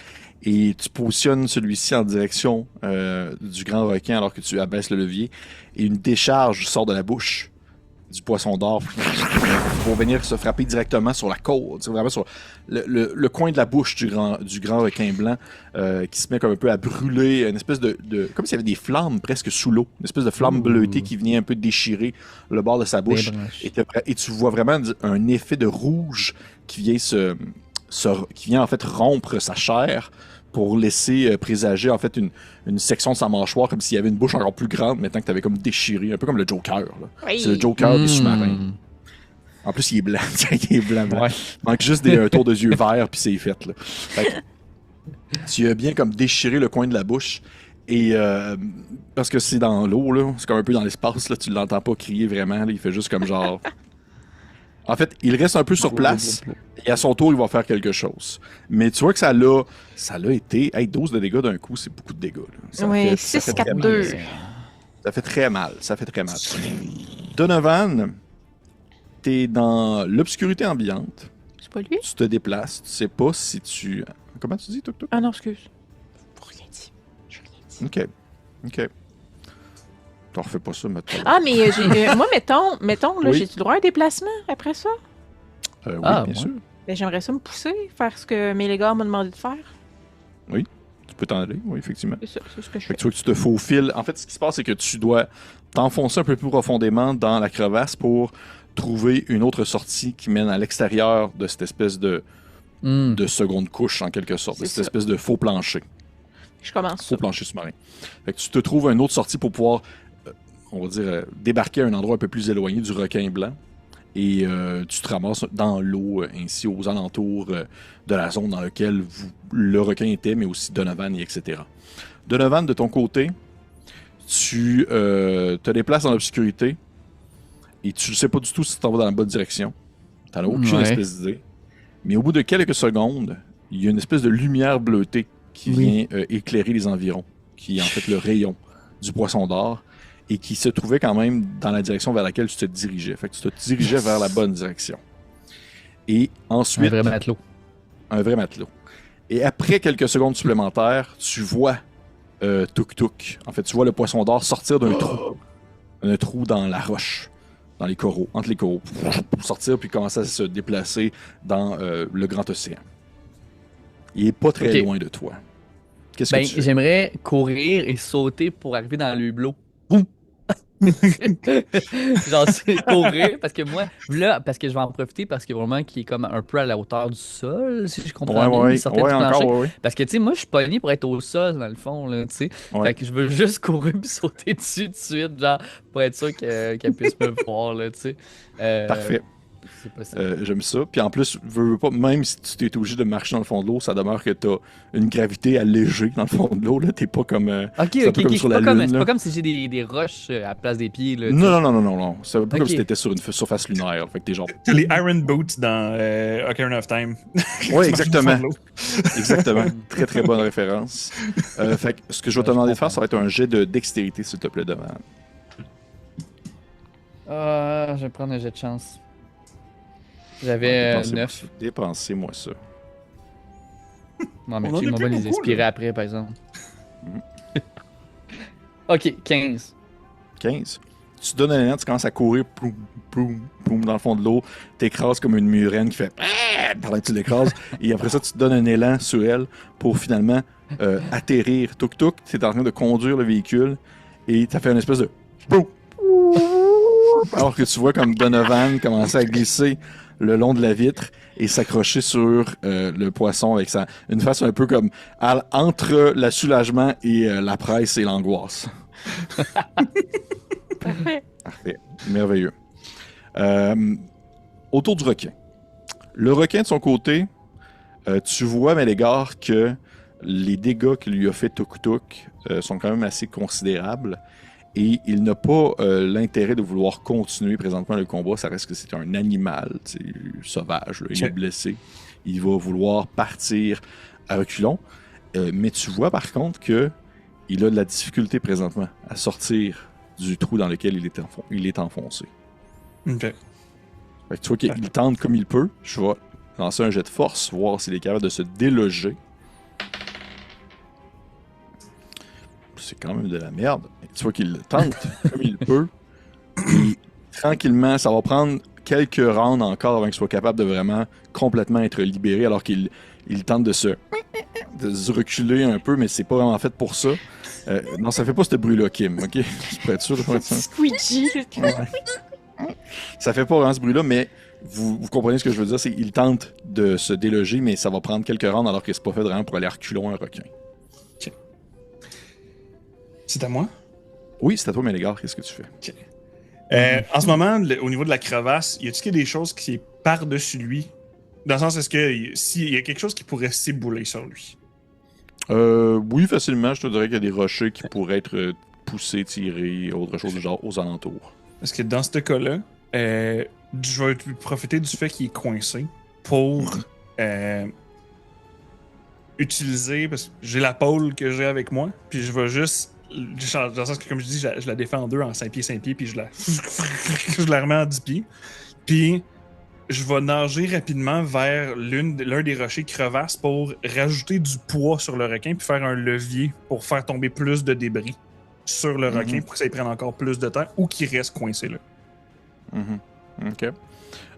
Et tu positionnes celui-ci en direction du grand requin alors que tu abaisses le levier. Et une décharge sort de la bouche du poisson d'or pour venir se frapper directement sur la côte, vraiment sur le coin de la bouche du grand requin blanc qui se met comme un peu à brûler, une espèce de comme s'il y avait des flammes presque sous l'eau, une espèce de flamme bleutée qui venait un peu déchirer le bord de sa bouche. Et tu vois vraiment un effet de rouge qui vient qui vient en fait rompre sa chair pour laisser présager en fait une section de sa mâchoire comme s'il y avait une bouche encore plus grande maintenant que tu avais comme déchiré, un peu comme le Joker. Là. Oui. C'est le Joker des sous-marins. En plus, il est blanc. Il est blanc. Ouais. Il manque juste un tour de yeux verts puis c'est fait. Là. Fait que, tu as bien comme déchiré le coin de la bouche et parce que c'est dans l'eau, là, c'est comme un peu dans l'espace, là, tu l'entends pas crier vraiment, là, il fait juste comme genre... En fait, il reste un peu sur place et à son tour, il va faire quelque chose. Mais tu vois que ça l'a été... Hey, 12 de dégâts d'un coup, c'est beaucoup de dégâts. Là. Ça Oui, fait 6, très 4, mal. 2. Ça fait très mal. Ça fait très mal. Donovan, t'es dans l'obscurité ambiante. C'est pas lui? Tu te déplaces. Tu sais pas si tu... Comment tu dis, Tuk Tuk? Ah non, excuse. J'ai rien dit. J'ai rien dit. OK. T'en refais pas ça, maintenant. Ah, mais moi, mettons là, Oui. j'ai-tu le droit à un déplacement après ça? Oui, Ah, bien ouais. sûr. Ben, j'aimerais ça me pousser, faire ce que mes gars m'ont demandé de faire. Tu peux t'en aller, oui, effectivement. C'est ça, c'est ce que je Fait fais. que tu vois que tu te faufiles. En fait, ce qui se passe, c'est que tu dois t'enfoncer un peu plus profondément dans la crevasse pour trouver une autre sortie qui mène à l'extérieur de cette espèce de seconde couche, en quelque sorte. C'est Cette ça. espèce de faux plancher. Je commence ça. Faux plancher sous-marin. Fait que tu te trouves une autre sortie pour pouvoir, on va dire, débarquer à un endroit un peu plus éloigné du requin blanc. Et tu te ramasses dans l'eau, ainsi aux alentours de la zone dans laquelle le requin était, mais aussi Donovan, et etc. Donovan, de ton côté, tu te déplaces dans l'obscurité et tu ne sais pas du tout si tu t'en vas dans la bonne direction. Tu n'en as aucune Ouais. espèce d'idée. Mais au bout de quelques secondes, il y a une espèce de lumière bleutée qui vient éclairer les environs, qui est en fait le rayon du poisson d'or et qui se trouvait quand même dans la direction vers laquelle tu te dirigeais. Fait que tu te dirigeais vers la bonne direction. Et ensuite... Un vrai matelot. Un vrai matelot. Et après quelques secondes supplémentaires, tu vois Tuk Tuk. En fait, tu vois le poisson d'or sortir d'un trou. Un trou dans la roche. dans les coraux, entre les coraux, pour sortir puis commencer à se déplacer dans le grand océan. Il est pas très loin de toi. Qu'est-ce que tu fais? J'aimerais courir et sauter pour arriver dans le hublot. Boum! Genre, c'est courir, parce que moi, là, parce que je vais en profiter, parce que vraiment, qui est comme un peu à la hauteur du sol, si je comprends bien, une certaine du plancher. Encore, ouais. Parce que, tu sais, moi, je suis pogné pour être au sol, dans le fond, là, tu sais. Ouais. Fait que je veux juste courir puis sauter dessus tout de suite, genre, pour être sûr qu'elle puisse me voir, là, tu sais. Parfait. C'est possible. J'aime ça. Puis en plus, veux pas, même si tu t'es obligé de marcher dans le fond de l'eau, ça demeure que t'as une gravité allégée dans le fond de l'eau. Là, t'es pas comme. Ok, c'est un peu comme sur la Lune. C'est pas comme si j'ai des roches à la place des pieds, là. Non. C'est un peu comme si t'étais sur une surface lunaire. Fait que t'es genre. T'as les Iron Boots dans Ocarina of Time. Oui, exactement. Exactement. Très, très bonne référence. Fait que ce que je vais te demander de faire, ça va être un jet de dextérité, s'il te plaît, devant. Je vais prendre un jet de chance. J'avais 9. Dépensez-moi ça. Non, mais On en tu a m'as plus les beaucoup, inspirer là. après, par exemple. Ok, 15. 15. Tu donnes un élan, tu commences à courir, ploum, ploum, ploum, dans le fond de l'eau, t'écrases comme une murène qui fait par là tu l'écrases, et après ça, tu te donnes un élan sur elle pour finalement atterrir. Tuk-tuk, t'es en train de conduire le véhicule, et t'as fait une espèce de ploum, alors que tu vois comme Donovan commencer à glisser le long de la vitre et s'accrocher sur le poisson avec une face un peu comme entre le soulagement et la presse et l'angoisse. Parfait. Parfait. Merveilleux. Autour du requin. Le requin, de son côté, tu vois, Melégare, que les dégâts que lui a fait Tuk-Tuk sont quand même assez considérables. Et il n'a pas l'intérêt de vouloir continuer présentement le combat. Ça reste que c'est un animal sauvage. Là. Il est blessé. Il va vouloir partir à reculons. Mais tu vois par contre que il a de la difficulté présentement à sortir du trou dans lequel il est enfoncé. Ok. Fait que tu vois qu'il tente comme il peut. Je vais lancer un jet de force, voir s'il est capable de se déloger. C'est quand même de la merde. Tu vois qu'il le tente comme il peut. Et tranquillement, ça va prendre quelques rounds encore avant qu'il soit capable de vraiment complètement être libéré, alors qu'il tente de se reculer un peu, mais c'est pas vraiment fait pour ça. Non, ça fait pas ce bruit-là, Kim, ok? Je peux être sûr de faire ça. Squeegee. Ça fait pas vraiment ce bruit-là, mais vous comprenez ce que je veux dire, c'est qu'il tente de se déloger, mais ça va prendre quelques rounds alors que c'est pas fait vraiment pour aller à reculons un requin. C'est à moi? Oui, c'est à toi, Melégare, qu'est-ce que tu fais? Okay. En ce moment, au niveau de la crevasse, y a-t-il des choses qui est par-dessus lui? Dans le sens, est-ce que s'il y a quelque chose qui pourrait s'ébouler sur lui? Oui, facilement. Je te dirais qu'il y a des rochers qui pourraient être poussés, tirés, autre chose du genre aux alentours. Parce que dans ce cas-là, je vais profiter du fait qu'il est coincé pour utiliser, parce que j'ai la pôle que j'ai avec moi, puis je vais juste, dans le sens que comme je dis, je la défais en deux, en 5 pieds, puis je la remets en 10 pieds. Puis je vais nager rapidement vers l'un des rochers crevasses pour rajouter du poids sur le requin, puis faire un levier pour faire tomber plus de débris sur le requin pour que ça y prenne encore plus de temps ou qu'il reste coincé là. Ok.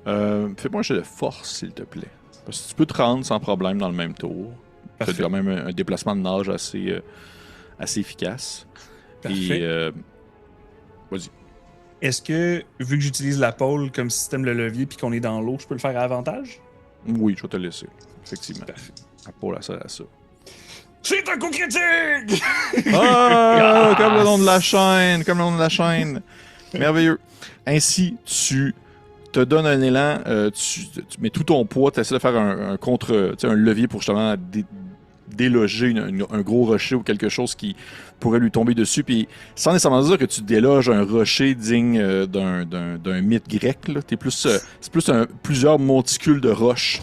Fais-moi un jet de force, s'il te plaît. Parce que tu peux te rendre sans problème dans le même tour. Tu fais quand même un déplacement de nage assez efficace. Parfait. Et vas-y. Est-ce que, vu que j'utilise la pôle comme système de levier puis qu'on est dans l'eau, je peux le faire à avantage? Oui, je vais te laisser. Effectivement. Parfait. La pôle à ça, à ça. C'est un coup critique! Ah, comme le nom de la chaîne, comme le nom de la chaîne. Merveilleux. Ainsi, tu te donnes un élan, tu mets tout ton poids, tu essaies de faire un levier pour justement déloger un gros rocher ou quelque chose qui pourrait lui tomber dessus. Puis sans nécessairement dire que tu déloges un rocher digne d'un mythe grec, là. C'est plus plusieurs monticules de roches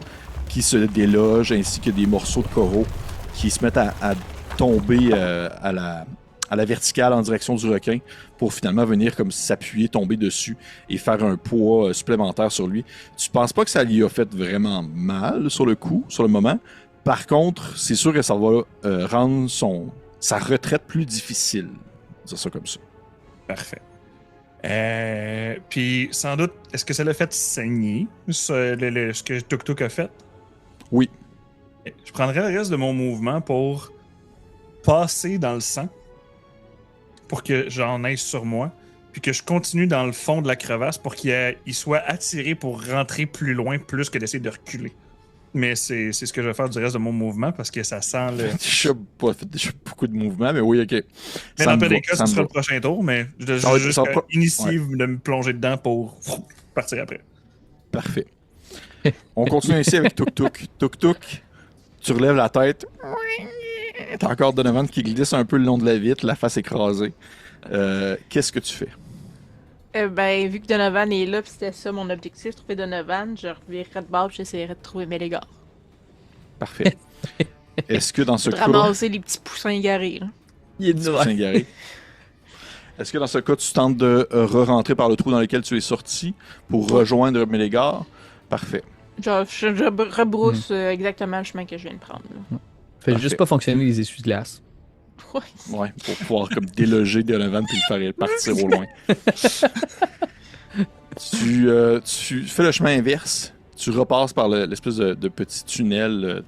qui se délogent, ainsi que des morceaux de coraux qui se mettent à tomber à la verticale en direction du requin pour finalement venir comme s'appuyer, tomber dessus et faire un poids supplémentaire sur lui. Tu penses pas que ça lui a fait vraiment mal sur le coup, sur le moment. Par contre, c'est sûr que ça va rendre sa retraite plus difficile. Dire ça comme ça. Parfait. Puis sans doute, est-ce que ça l'a fait saigner, ce que Tuk Tuk a fait? Oui. Je prendrais le reste de mon mouvement pour passer dans le sang, pour que j'en aille sur moi, puis que je continue dans le fond de la crevasse pour qu'il soit attiré pour rentrer plus loin, plus que d'essayer de reculer. Mais c'est ce que je vais faire du reste de mon mouvement parce que ça sent le. Je n'ai pas fait déjà beaucoup de mouvements, mais oui, ok. Mais Ça dans me tous les va, cas, ça ce me sera va. le prochain tour, mais je Ça va être- juste ça va pas- initier de me plonger dedans pour partir après. Parfait. On continue ici avec Tuk Tuk. Tuk Tuk, tu relèves la tête. T'as encore Donovan qui glisse un peu le long de la vitre, la face écrasée. Qu'est-ce que tu fais? Ben, vu que Donovan est là, puis c'était ça mon objectif, trouver Donovan, je revirerais de bord, j'essaierais de trouver Mélégar. Parfait. Est-ce que dans ce De cas... ramasser les petits poussins égarés, là. Il est Tu dur. t'es égaré. Est-ce que dans ce cas, tu tentes de re-rentrer par le trou dans lequel tu es sorti pour rejoindre Mélégar? Parfait. Genre, je rebrousse exactement le chemin que je viens de prendre, là. Fait Parfait. juste pas fonctionner les essuie-glaces. Ouais. Ouais, pour pouvoir comme déloger Donovan puis le faire partir au loin. Tu fais le chemin inverse. Tu repasses par l'espèce de petit tunnel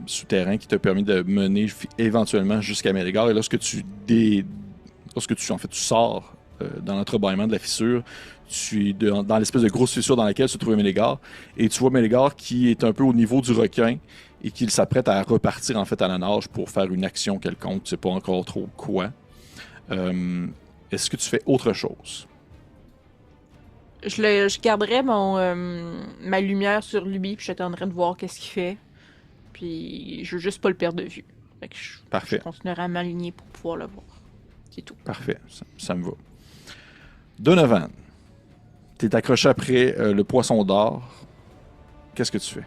souterrain qui t'a permis de mener éventuellement jusqu'à Mélégar. Et lorsque tu sors dans l'entrebâillement de la fissure, tu es dans l'espèce de grosse fissure dans laquelle se trouvait Mélégar. Et tu vois Mélégar qui est un peu au niveau du requin et qu'il s'apprête à repartir en fait à la nage pour faire une action quelconque. Tu sais pas encore trop quoi. Est-ce que tu fais autre chose? Je garderais ma lumière sur lui, puis j'attendrais de voir qu'est-ce qu'il fait. Puis je veux juste pas le perdre de vue. Fait que Parfait. je continuerai à m'aligner pour pouvoir le voir. C'est tout. Parfait, ça me va. Donovan, t'es accroché après le poisson d'or. Qu'est-ce que tu fais?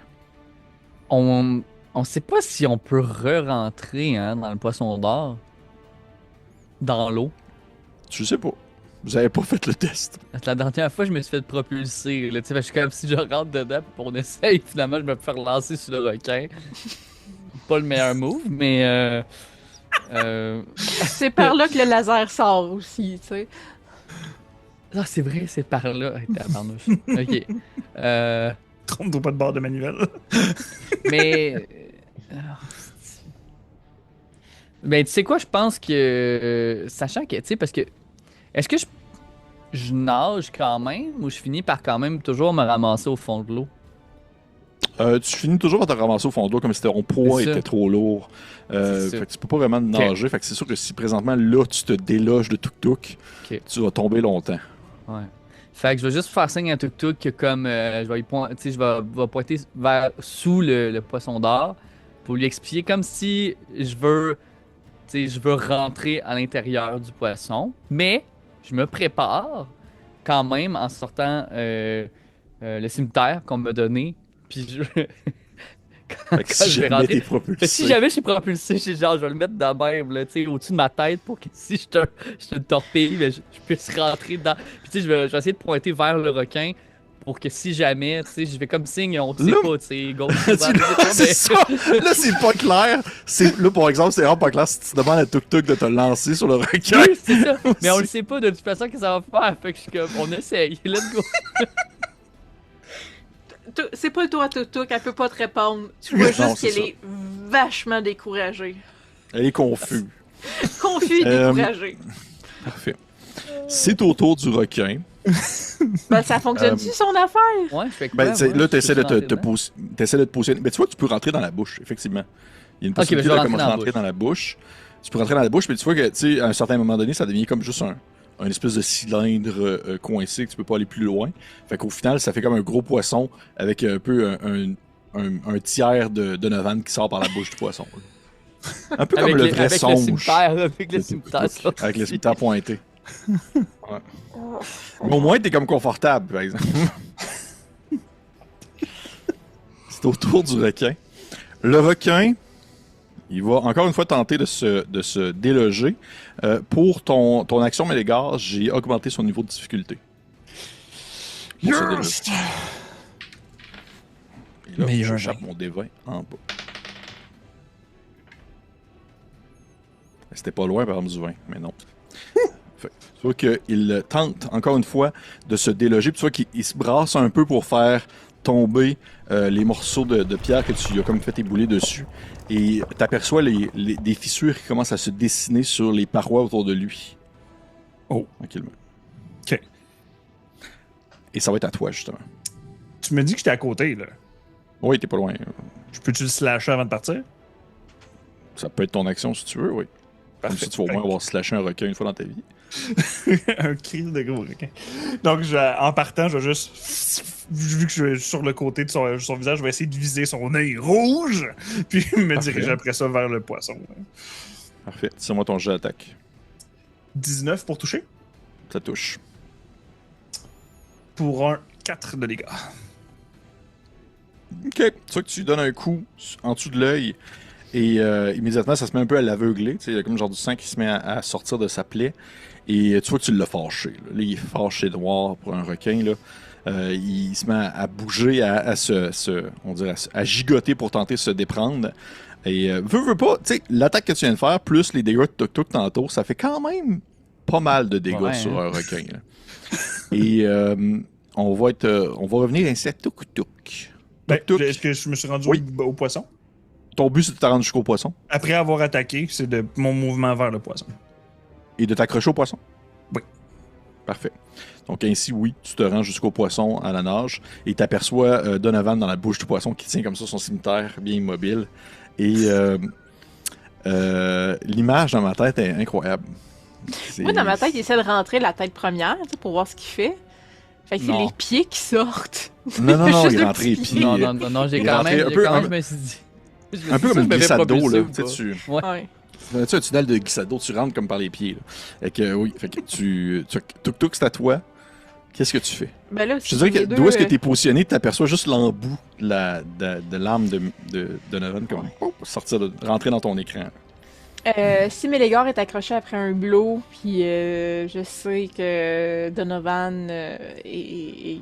On sait pas si on peut re-rentrer dans le poisson d'or. Dans l'eau. Tu sais pas. Vous avez pas fait le test. La dernière fois, je me suis fait propulser. Là, tu sais, je suis comme si je rentre dedans puis on essaye. Finalement, je me fais relancer sur le requin. Pas le meilleur move, mais. C'est par là que le laser sort aussi, tu sais. Ah, c'est vrai, c'est par là. Hey, tabarnouche. Ok. Trompe-toi pas de bord de manivelle. Mais. Ben, tu sais quoi, je pense que. Sachant que, tu sais, parce que. Est-ce que je nage quand même ou je finis par quand même toujours me ramasser au fond de l'eau? Tu finis toujours par te ramasser au fond de l'eau comme si ton poids C'est ça. était trop lourd. C'est ça. Fait que tu peux pas vraiment nager. Fait que c'est sûr que si présentement là tu te déloges de tuk-tuk, Ok. tu vas tomber longtemps. Ouais. Fait que je vais juste faire signe à Tuk Tuk que comme je vais, je vais pointer vers sous le poisson d'or pour lui expliquer comme si je veux, je veux rentrer à l'intérieur du poisson, mais je me prépare quand même en sortant le cimetière qu'on m'a donné. Puis je... Fait que si je vais jamais rentrer- t'es propulsé. si jamais je suis propulsé, je vais le mettre de même, là, au-dessus de ma tête pour que si je te torpille, ben, je puisse rentrer dedans. Puis je vais essayer de pointer vers le requin pour que si jamais, je fais comme signe, on sait Là- pas, gauche, Tu- droite, je sais pas, c'est ça! Là, c'est pas clair. Là, par exemple, c'est vraiment pas clair si tu demandes à Tuk-Tuk de te lancer sur le requin. Oui, c'est ça. Mais on le sait pas de toute façon que ça va faire. Fait que je suis comme, on essaye. Let's go. C'est pas le tour à Tuk-Tuk, elle peut pas te répondre. Tu vois Non, juste c'est qu'elle est vachement découragée. Elle est confuse. Confus et découragée. Parfait. C'est au tour du requin. Ben, ça fonctionne-tu son affaire? Ouais, je fais quoi? Ben, moi? là, Je t'essaies de peux rentrer te dedans? t'essaies de te positionner. Mais tu vois que tu peux rentrer dans la bouche, effectivement. Il y a une ben, possibilité je vais de rentrer commencer dans à la rentrer bouche. dans la bouche. Tu peux rentrer dans la bouche, mais tu vois que, tu sais, à un certain moment donné, ça devient comme juste un espèce de cylindre coincé que tu peux pas aller plus loin. Fait qu'au final, ça fait comme un gros poisson avec un peu un tiers de Donovan qui sort par la bouche du poisson. Un peu comme le vrai avec le songe. cimetière, avec le de cimetière. Tuk-Tuk, avec le cimetière pointé. Ouais. Mais au moins, t'es comme confortable, par exemple. C'est au tour du requin. Le requin, il va encore une fois tenter de se déloger. Pour ton action Mélégar, j'ai augmenté son niveau de difficulté. Pour se déloger. Et là, Meilleur j'échappe mon D20 en bas. C'était pas loin, par exemple, du 20, mais non. Fait, Tu vois qu'il tente, encore une fois, de se déloger. Puis tu vois qu'il se brasse un peu pour faire tomber les morceaux de pierre que tu lui as comme fait ébouler dessus. Et tu aperçois des fissures qui commencent à se dessiner sur les parois autour de lui. Oh. Tranquillement. OK. Et ça va être à toi, justement. Tu me dis que j'étais à côté, là. Oui, t'es pas loin. Je peux-tu le slasher avant de partir? Ça peut être ton action si tu veux, oui. Comme Parfait. si tu vas au moins avoir slashé un requin une fois dans ta vie. Un crise de gros requin. Donc, en partant, je vais juste. Vu que je suis sur le côté de son visage, je vais essayer de viser son œil rouge, puis me Parfait. diriger après ça vers le poisson. Parfait. C'est moi ton jeu d'attaque. 19 pour toucher. Ça touche. Pour un 4 de dégâts. Ok. Tu vois que tu lui donnes un coup en dessous de l'œil et immédiatement ça se met un peu à l'aveugler. Il y a comme genre du sang qui se met à sortir de sa plaie. Et tu vois que tu l'as fâché. Là, il est fâché noir pour un requin. Là. Il se met à bouger, on dirait, à gigoter pour tenter de se déprendre. Et veux pas, tu sais, l'attaque que tu viens de faire, plus les dégâts de Tuk-Tuk tantôt, ça fait quand même pas mal de dégâts sur un requin. Là. Et on va revenir ainsi à Tuk-Tuk. Est-ce que je me suis rendu au poisson? Ton but, c'est de te rendre jusqu'au poisson Après avoir attaqué, c'est de mon mouvement vers le poisson. et de t'accrocher au poisson? Oui. Parfait. Donc ainsi, oui, tu te rends jusqu'au poisson à la nage et t'aperçois Donovan dans la bouche du poisson qui tient comme ça son cimetière bien immobile. Et l'image dans ma tête est incroyable. Moi, dans ma tête, il essaie de rentrer la tête première, tu sais, pour voir ce qu'il fait. Fait que c'est Non. les pieds qui sortent. Non, Juste il le est rentré les petit pieds. Non, j'ai il est quand rentré même. un peu- Je me suis dit. Un peu comme une glissade d'eau, là. Tu sais, Ouais. Ouais. tu sais, un tunnel de glissade d'eau, tu rentres comme par les pieds. Là. Fait que oui, fait que Tuk-Tuk, c'est à toi. Qu'est-ce que tu fais? Ben là, Je te dirais que les deux, d'où est-ce que tu es positionné, tu aperçois juste l'embout de l'âme de Donovan comme rentrer dans ton écran. si Mélégar est accroché après un blow, puis je sais que Donovan est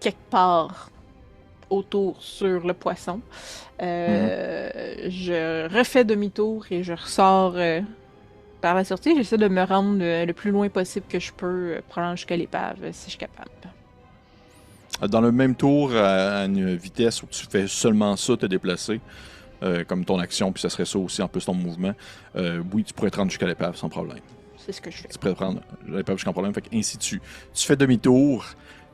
quelque part autour sur le poisson, je refais demi-tour et je ressors par la sortie. J'essaie de me rendre le plus loin possible que je peux, probablement jusqu'à l'épave, si je suis capable. Dans le même tour, à une vitesse où tu fais seulement ça, te déplacer, comme ton action, puis ça serait ça aussi en plus ton mouvement, oui, tu pourrais te rendre jusqu'à l'épave sans problème. C'est ce que je fais. Tu pourrais te rendre l'épave jusqu'à problème. Fait que ainsi tu fais demi-tour,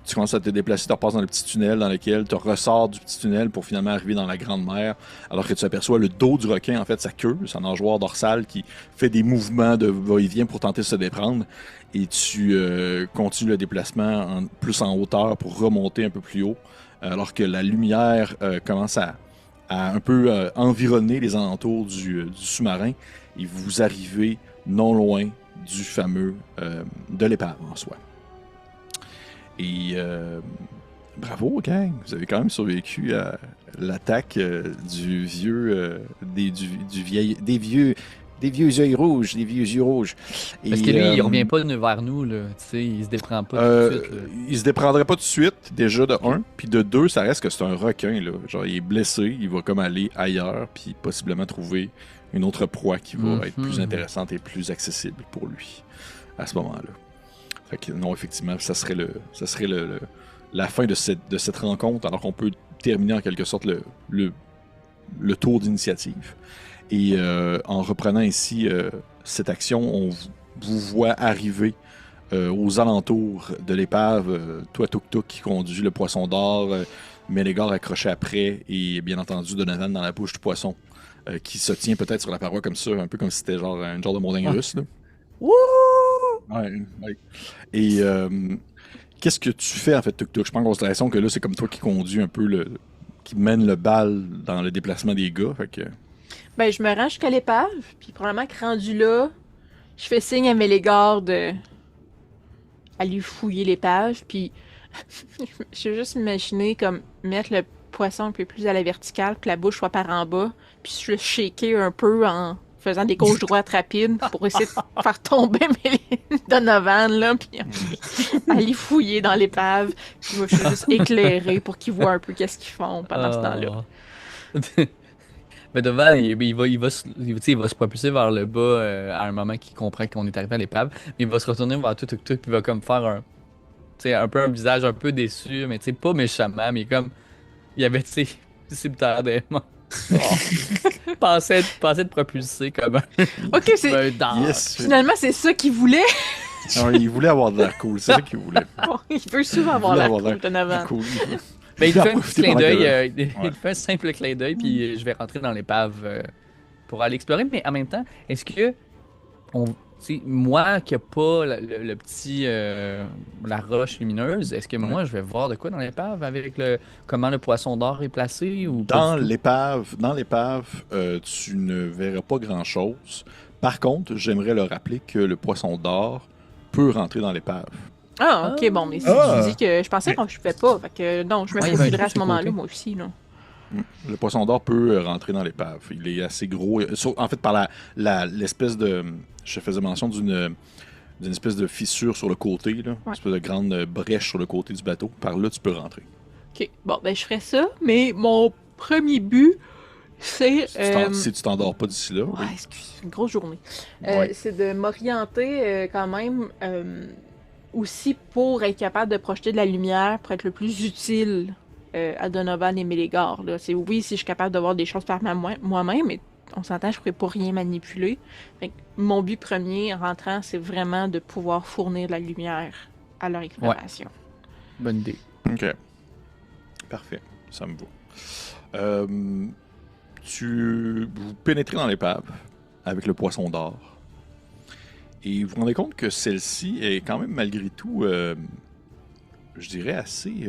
tu commences à te déplacer, tu repasses dans le petit tunnel dans lequel tu ressors du petit tunnel pour finalement arriver dans la grande mer, alors que tu aperçois le dos du requin, en fait, sa queue, sa nageoire dorsale qui fait des mouvements de va-et-vient pour tenter de se déprendre. Et tu continues le déplacement plus en hauteur pour remonter un peu plus haut, alors que la lumière commence à un peu environner les alentours du sous-marin et vous arrivez non loin du fameux de l'épave en soi. Et bravo, gang! Vous avez quand même survécu à l'attaque du vieux, des vieux yeux rouges, des vieux yeux rouges. Parce que lui, il revient pas vers nous, là. Tu sais, il se déprend pas tout de suite. Là. Il se déprendrait pas tout de suite, déjà de 1, puis de 2, ça reste que c'est un requin, là. Genre, il est blessé, il va comme aller ailleurs, puis possiblement trouver une autre proie qui va être plus intéressante et plus accessible pour lui à ce moment-là. Fait que non, effectivement, ça serait la fin de cette rencontre, alors qu'on peut terminer en quelque sorte le tour d'initiative. Et en reprenant ici cette action, on vous voit arriver aux alentours de l'épave, toi Tuk-Tuk qui conduit le poisson d'or, Mélégar accroché après, et bien entendu Donovan dans la bouche du poisson, qui se tient peut-être sur la paroi comme ça, un peu comme si c'était genre un genre de montagne russe. Là. Wouh! Ouais. Et qu'est-ce que tu fais en fait, Tuk-Tuk? Je prends en considération que là, c'est comme toi qui conduis un peu qui mène le bal dans le déplacement des gars. Fait que... Ben, je me rends jusqu'à l'épave, puis probablement que rendu là, je fais signe à Mélégar de aller fouiller l'épave, puis je vais juste imaginer comme mettre le poisson un peu plus à la verticale, que la bouche soit par en bas, puis je le shaker un peu en faisant des gauches droites rapides pour essayer de faire tomber Donovan, là, puis aller fouiller dans l'épave, puis moi, je vais juste éclairer pour qu'ils voient un peu qu'est-ce qu'ils font pendant ce temps-là. Mais devant, il va se propulser vers le bas à un moment qu'il comprend qu'on est arrivé à l'épave. Mais il va se retourner vers tout, puis il va comme faire un peu un visage un peu déçu, mais tu sais, pas méchamment, mais comme, il y avait, tu sais, simultanément. Pensait de propulser comme Ok, c'est. un dard. Yes. Finalement, c'est ça qu'il voulait. Non, il voulait avoir de l'air cool, c'est ça qu'il voulait. Bon, il veut souvent avoir voulait la avoir cool, Donovan. Cool. Ben, il voulait fait en un petit profiter clin pendant d'œil, que- il fait un simple clin d'œil, puis je vais rentrer dans l'épave pour aller explorer. Mais en même temps, est-ce que moi qui n'ai pas le petit la roche lumineuse, est-ce que moi je vais voir de quoi dans l'épave avec comment le poisson d'or est placé ou pas Dans du tout? l'épave, tu ne verras pas grand-chose. Par contre, j'aimerais le rappeler que le poisson d'or peut rentrer dans l'épave. Ah, ok, bon, mais si Ah. tu dis que je pensais qu'on je fais pas, fait que non, je me Ouais, il y avait un faufilerais à truc ce sur le moment-là, côté. moi aussi, là. Le poisson d'or peut rentrer dans l'épave. Il est assez gros. En fait, par l'espèce de... Je faisais mention d'une espèce de fissure sur le côté, là. Une espèce de grande brèche sur le côté du bateau. Par là, tu peux rentrer. Ok, bon, ben je ferais ça, mais mon premier but, c'est. Si tu t'endors pas d'ici là. Ouais, oui. excuse, une grosse journée. Ouais. C'est de m'orienter quand même aussi pour être capable de projeter de la lumière, pour être le plus utile à Donovan et Mélégard. Là. C'est oui, si je suis capable de voir des choses par moi-même, mais on s'entend, je ne pourrais pas rien manipuler. Fait que mon but premier en rentrant, c'est vraiment de pouvoir fournir de la lumière à leur exploration. Bonne idée. OK. Parfait. Ça me va. Vous pénétrez dans l'épave avec le poisson d'or. Et vous vous rendez compte que celle-ci est quand même malgré tout, je dirais, assez...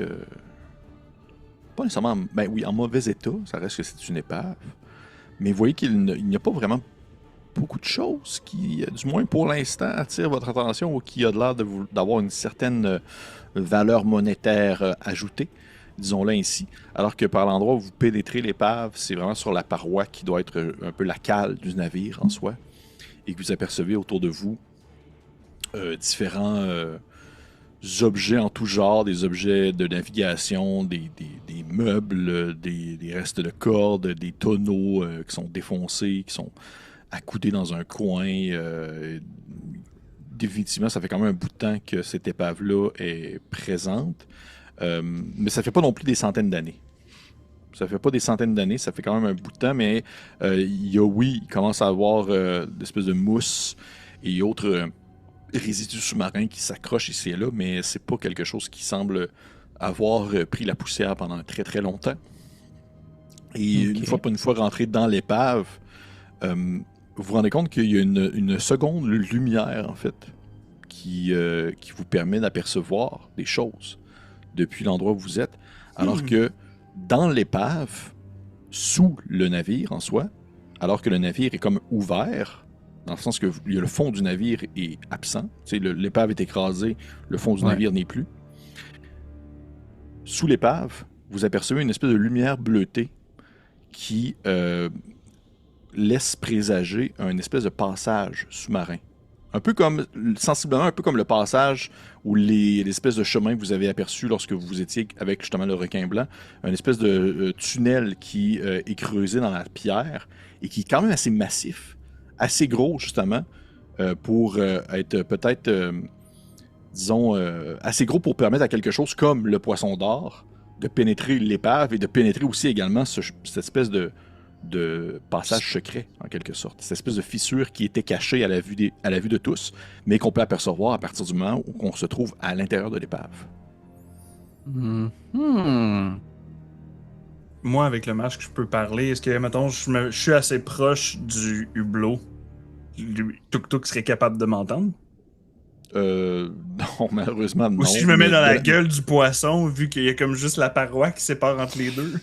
pas nécessairement... Ben oui, en mauvais état. Ça reste que c'est une épave. Mais vous voyez qu'il n'y a pas vraiment beaucoup de choses qui, du moins pour l'instant, attirent votre attention ou qui a de l'air d'avoir une certaine valeur monétaire ajoutée, disons-le ainsi. Alors que par l'endroit où vous pénétrez l'épave, c'est vraiment sur la paroi qui doit être un peu la cale du navire en soi. Et que vous apercevez autour de vous différents objets en tout genre, des objets de navigation, des meubles, des restes de cordes, des tonneaux qui sont défoncés, qui sont accoudés dans un coin. Définitivement, ça fait quand même un bout de temps que cette épave-là est présente. Mais ça fait pas non plus des centaines d'années. Ça fait pas des centaines d'années, ça fait quand même un bout de temps, mais il commence à avoir des espèces de mousse et autres résidus sous-marins qui s'accrochent ici et là, mais c'est pas quelque chose qui semble avoir pris la poussière pendant très très longtemps. Et Ok. une fois rentré dans l'épave, vous vous rendez compte qu'il y a une seconde lumière, en fait, qui vous permet d'apercevoir des choses depuis l'endroit où vous êtes, alors que dans l'épave, sous le navire en soi, alors que le navire est comme ouvert, dans le sens que le fond du navire est absent, l'épave est écrasée, le fond du navire n'est plus. Sous l'épave, vous apercevez une espèce de lumière bleutée qui laisse présager un espèce de passage sous-marin. Sensiblement un peu comme le passage ou l'espèce de chemin que vous avez aperçu lorsque vous étiez avec justement le requin blanc, un espèce de tunnel qui est creusé dans la pierre et qui est quand même assez massif, assez gros justement, pour être peut-être, disons, assez gros pour permettre à quelque chose comme le poisson d'or de pénétrer l'épave et de pénétrer aussi également cette espèce de passage secret, en quelque sorte. Cette espèce de fissure qui était cachée à la vue de tous, mais qu'on peut apercevoir à partir du moment où on se trouve à l'intérieur de l'épave. Moi, avec le masque, je peux parler. Est-ce que, mettons, je suis assez proche du hublot? Tuk-Tuk serait capable de m'entendre? Non, malheureusement, non. Ou si je me mets Mais dans la gueule du poisson, vu qu'il y a comme juste la paroi qui sépare entre les deux?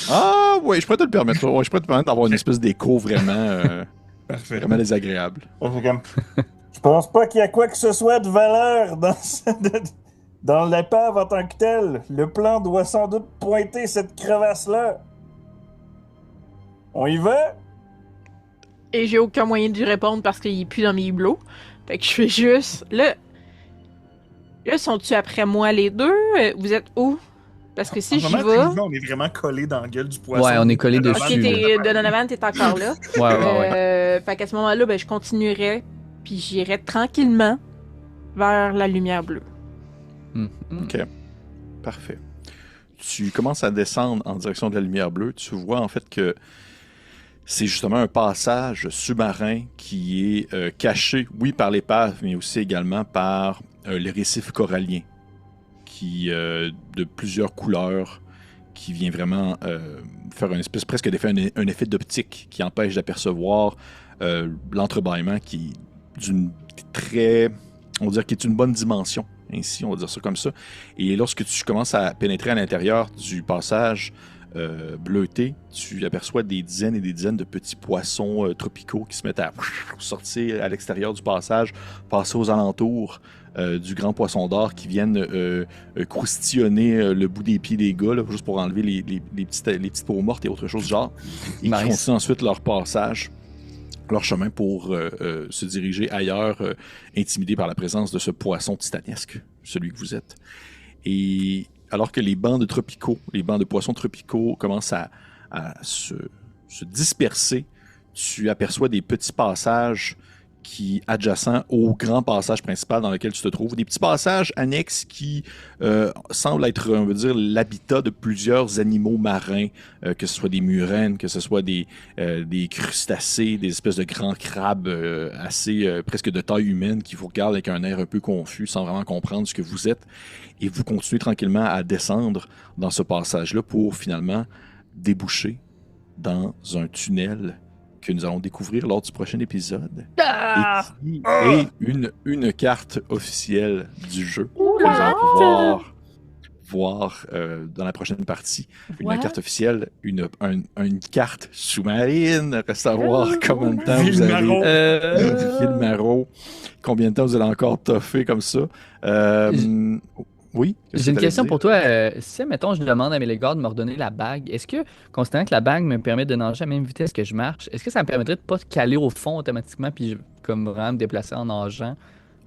Ah, oui, je pourrais te le permettre. Ouais, je pourrais te permettre d'avoir une espèce d'écho vraiment, Parfait. vraiment désagréable. Je pense pas qu'il y a quoi que ce soit de valeur dans l'épave en tant que telle. Le plan doit sans doute pointer cette crevasse-là. On y va? Et j'ai aucun moyen de lui répondre parce qu'il est plus dans mes hublots. Fait que je fais juste. Là, sont-tu après moi les deux? Vous êtes où? Parce que si En j'y moment, vais... techniquement, on est vraiment collé dans la gueule du poisson. Ouais, on est collé Donovan, dessus. Ok, Donovan, t'es encore là. Ouais. Fait qu'à ce moment-là, ben, je continuerai, puis j'irai tranquillement vers la lumière bleue. OK. Parfait. Tu commences à descendre en direction de la lumière bleue. Tu vois en fait que c'est justement un passage sous-marin qui est caché, oui, par l'épave, mais aussi également par les récifs coralliens, qui de plusieurs couleurs, qui vient vraiment faire une espèce presque d'effet, un effet d'optique qui empêche d'apercevoir l'entrebâillement qui est d'une très, on va dire, qui est une bonne dimension. Ainsi, on va dire ça comme ça. Et lorsque tu commences à pénétrer à l'intérieur du passage bleuté, tu aperçois des dizaines et des dizaines de petits poissons tropicaux qui se mettent à sortir à l'extérieur du passage, passer aux alentours du grand poisson d'or qui viennent croustillonner le bout des pieds des gars, là, juste pour enlever les petites peaux mortes et autre chose du genre. Et qui continuent ensuite leur passage, leur chemin pour se diriger ailleurs, intimidés par la présence de ce poisson titanesque, celui que vous êtes. Et alors que les bancs de poissons tropicaux commencent à se disperser, tu aperçois des petits passages adjacents au grand passage principal dans lequel tu te trouves. Des petits passages annexes qui semblent être, on va dire, l'habitat de plusieurs animaux marins, que ce soit des murènes, que ce soit des crustacés, des espèces de grands crabes assez presque de taille humaine qui vous regardent avec un air un peu confus sans vraiment comprendre ce que vous êtes. Et vous continuez tranquillement à descendre dans ce passage-là pour finalement déboucher dans un tunnel que nous allons découvrir lors du prochain épisode. Et qui est une carte officielle du jeu. Que nous allons pouvoir voir dans la prochaine partie. Une carte officielle, une carte sous-marine. Reste à voir combien de temps vous allez... Villemaro. Combien de temps vous allez encore toffer comme ça. Oui. J'ai une question pour toi. Si, mettons, je demande à Mélégar de me redonner la bague, est-ce que, considérant que la bague me permet de nager à la même vitesse que je marche, est-ce que ça me permettrait de pas caler au fond automatiquement puis comme vraiment me déplacer en nageant,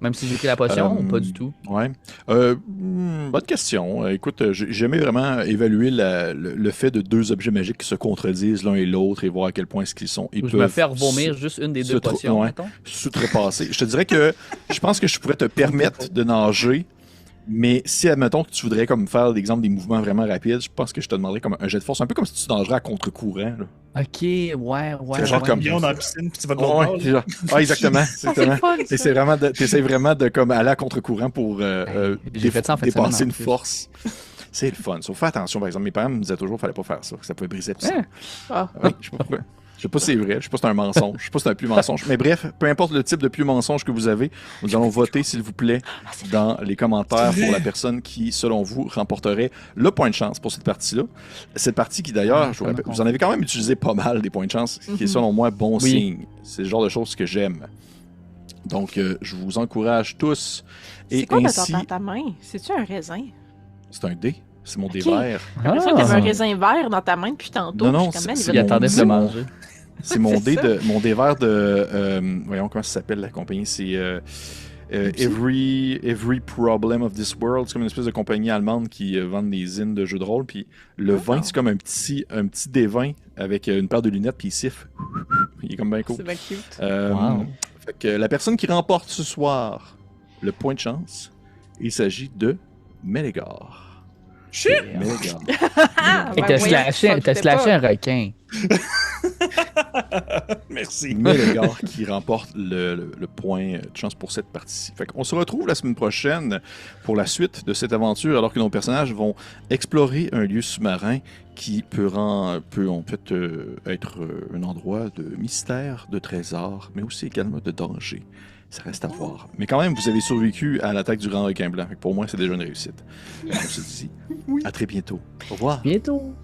même si j'ai pris la potion ou pas du tout? Ouais. Bonne question. Écoute, j'ai jamais vraiment évalué le fait de deux objets magiques qui se contredisent l'un et l'autre et voir à quel point est-ce qu'ils sont. Ou je me fais vomir juste une des deux potions, mettons? S'outrepasser. Je te dirais que je pense que je pourrais te permettre de nager. Mais si, admettons que tu voudrais comme faire l'exemple des mouvements vraiment rapides, je pense que je te demanderais comme un jet de force, un peu comme si tu nagerais à contre-courant. Là. Ok, ouais. C'est genre comme dans la piscine, puis tu vas de l'autre bord. Genre... Ah, exactement. T'essaies vraiment de comme, aller à contre-courant pour dépasser une force. C'est le fun. Sauf fais attention, par exemple, mes parents me disaient toujours qu'il fallait pas faire ça, que ça pouvait briser tout ça. Oui, je sais pas pourquoi. Je sais pas si c'est vrai, je sais pas si c'est un mensonge, je sais pas si c'est un plus mensonge. Mais bref, peu importe le type de plus mensonge que vous avez, nous allons voter, s'il vous plaît, dans les commentaires pour la personne qui, selon vous, remporterait le point de chance pour cette partie-là. Cette partie qui, d'ailleurs, je vous rappelle, vous en avez quand même utilisé pas mal des points de chance, ce qui est, selon moi, bon signe. C'est le genre de choses que j'aime. Donc, je vous encourage tous. C'est quoi dans ta main? C'est-tu un raisin? C'est un dé. C'est mon dé vert. J'ai l'impression que t'avais un raisin vert dans ta main depuis tantôt. Non, il attendait de le manger. C'est mon dé vert de... voyons comment ça s'appelle la compagnie. C'est Every Problem of This World. C'est comme une espèce de compagnie allemande qui vend des zines de jeux de rôle. Puis le vin, c'est comme un petit dé vin avec une paire de lunettes puis il siffle. Il est comme bien cool. C'est bien cute. Fait que la personne qui remporte ce soir le point de chance, il s'agit de Mélégar. Shit! T'as slashé un requin. Merci. Mélégar qui remporte le point de chance pour cette partie. Fait qu'on se retrouve la semaine prochaine pour la suite de cette aventure, alors que nos personnages vont explorer un lieu sous-marin qui peut en fait être un endroit de mystère, de trésor, mais aussi également de danger. Ça reste à voir. Mais quand même, vous avez survécu à l'attaque du grand requin blanc. Pour moi, c'est déjà une réussite. On se dit à très bientôt. Au revoir. Bientôt.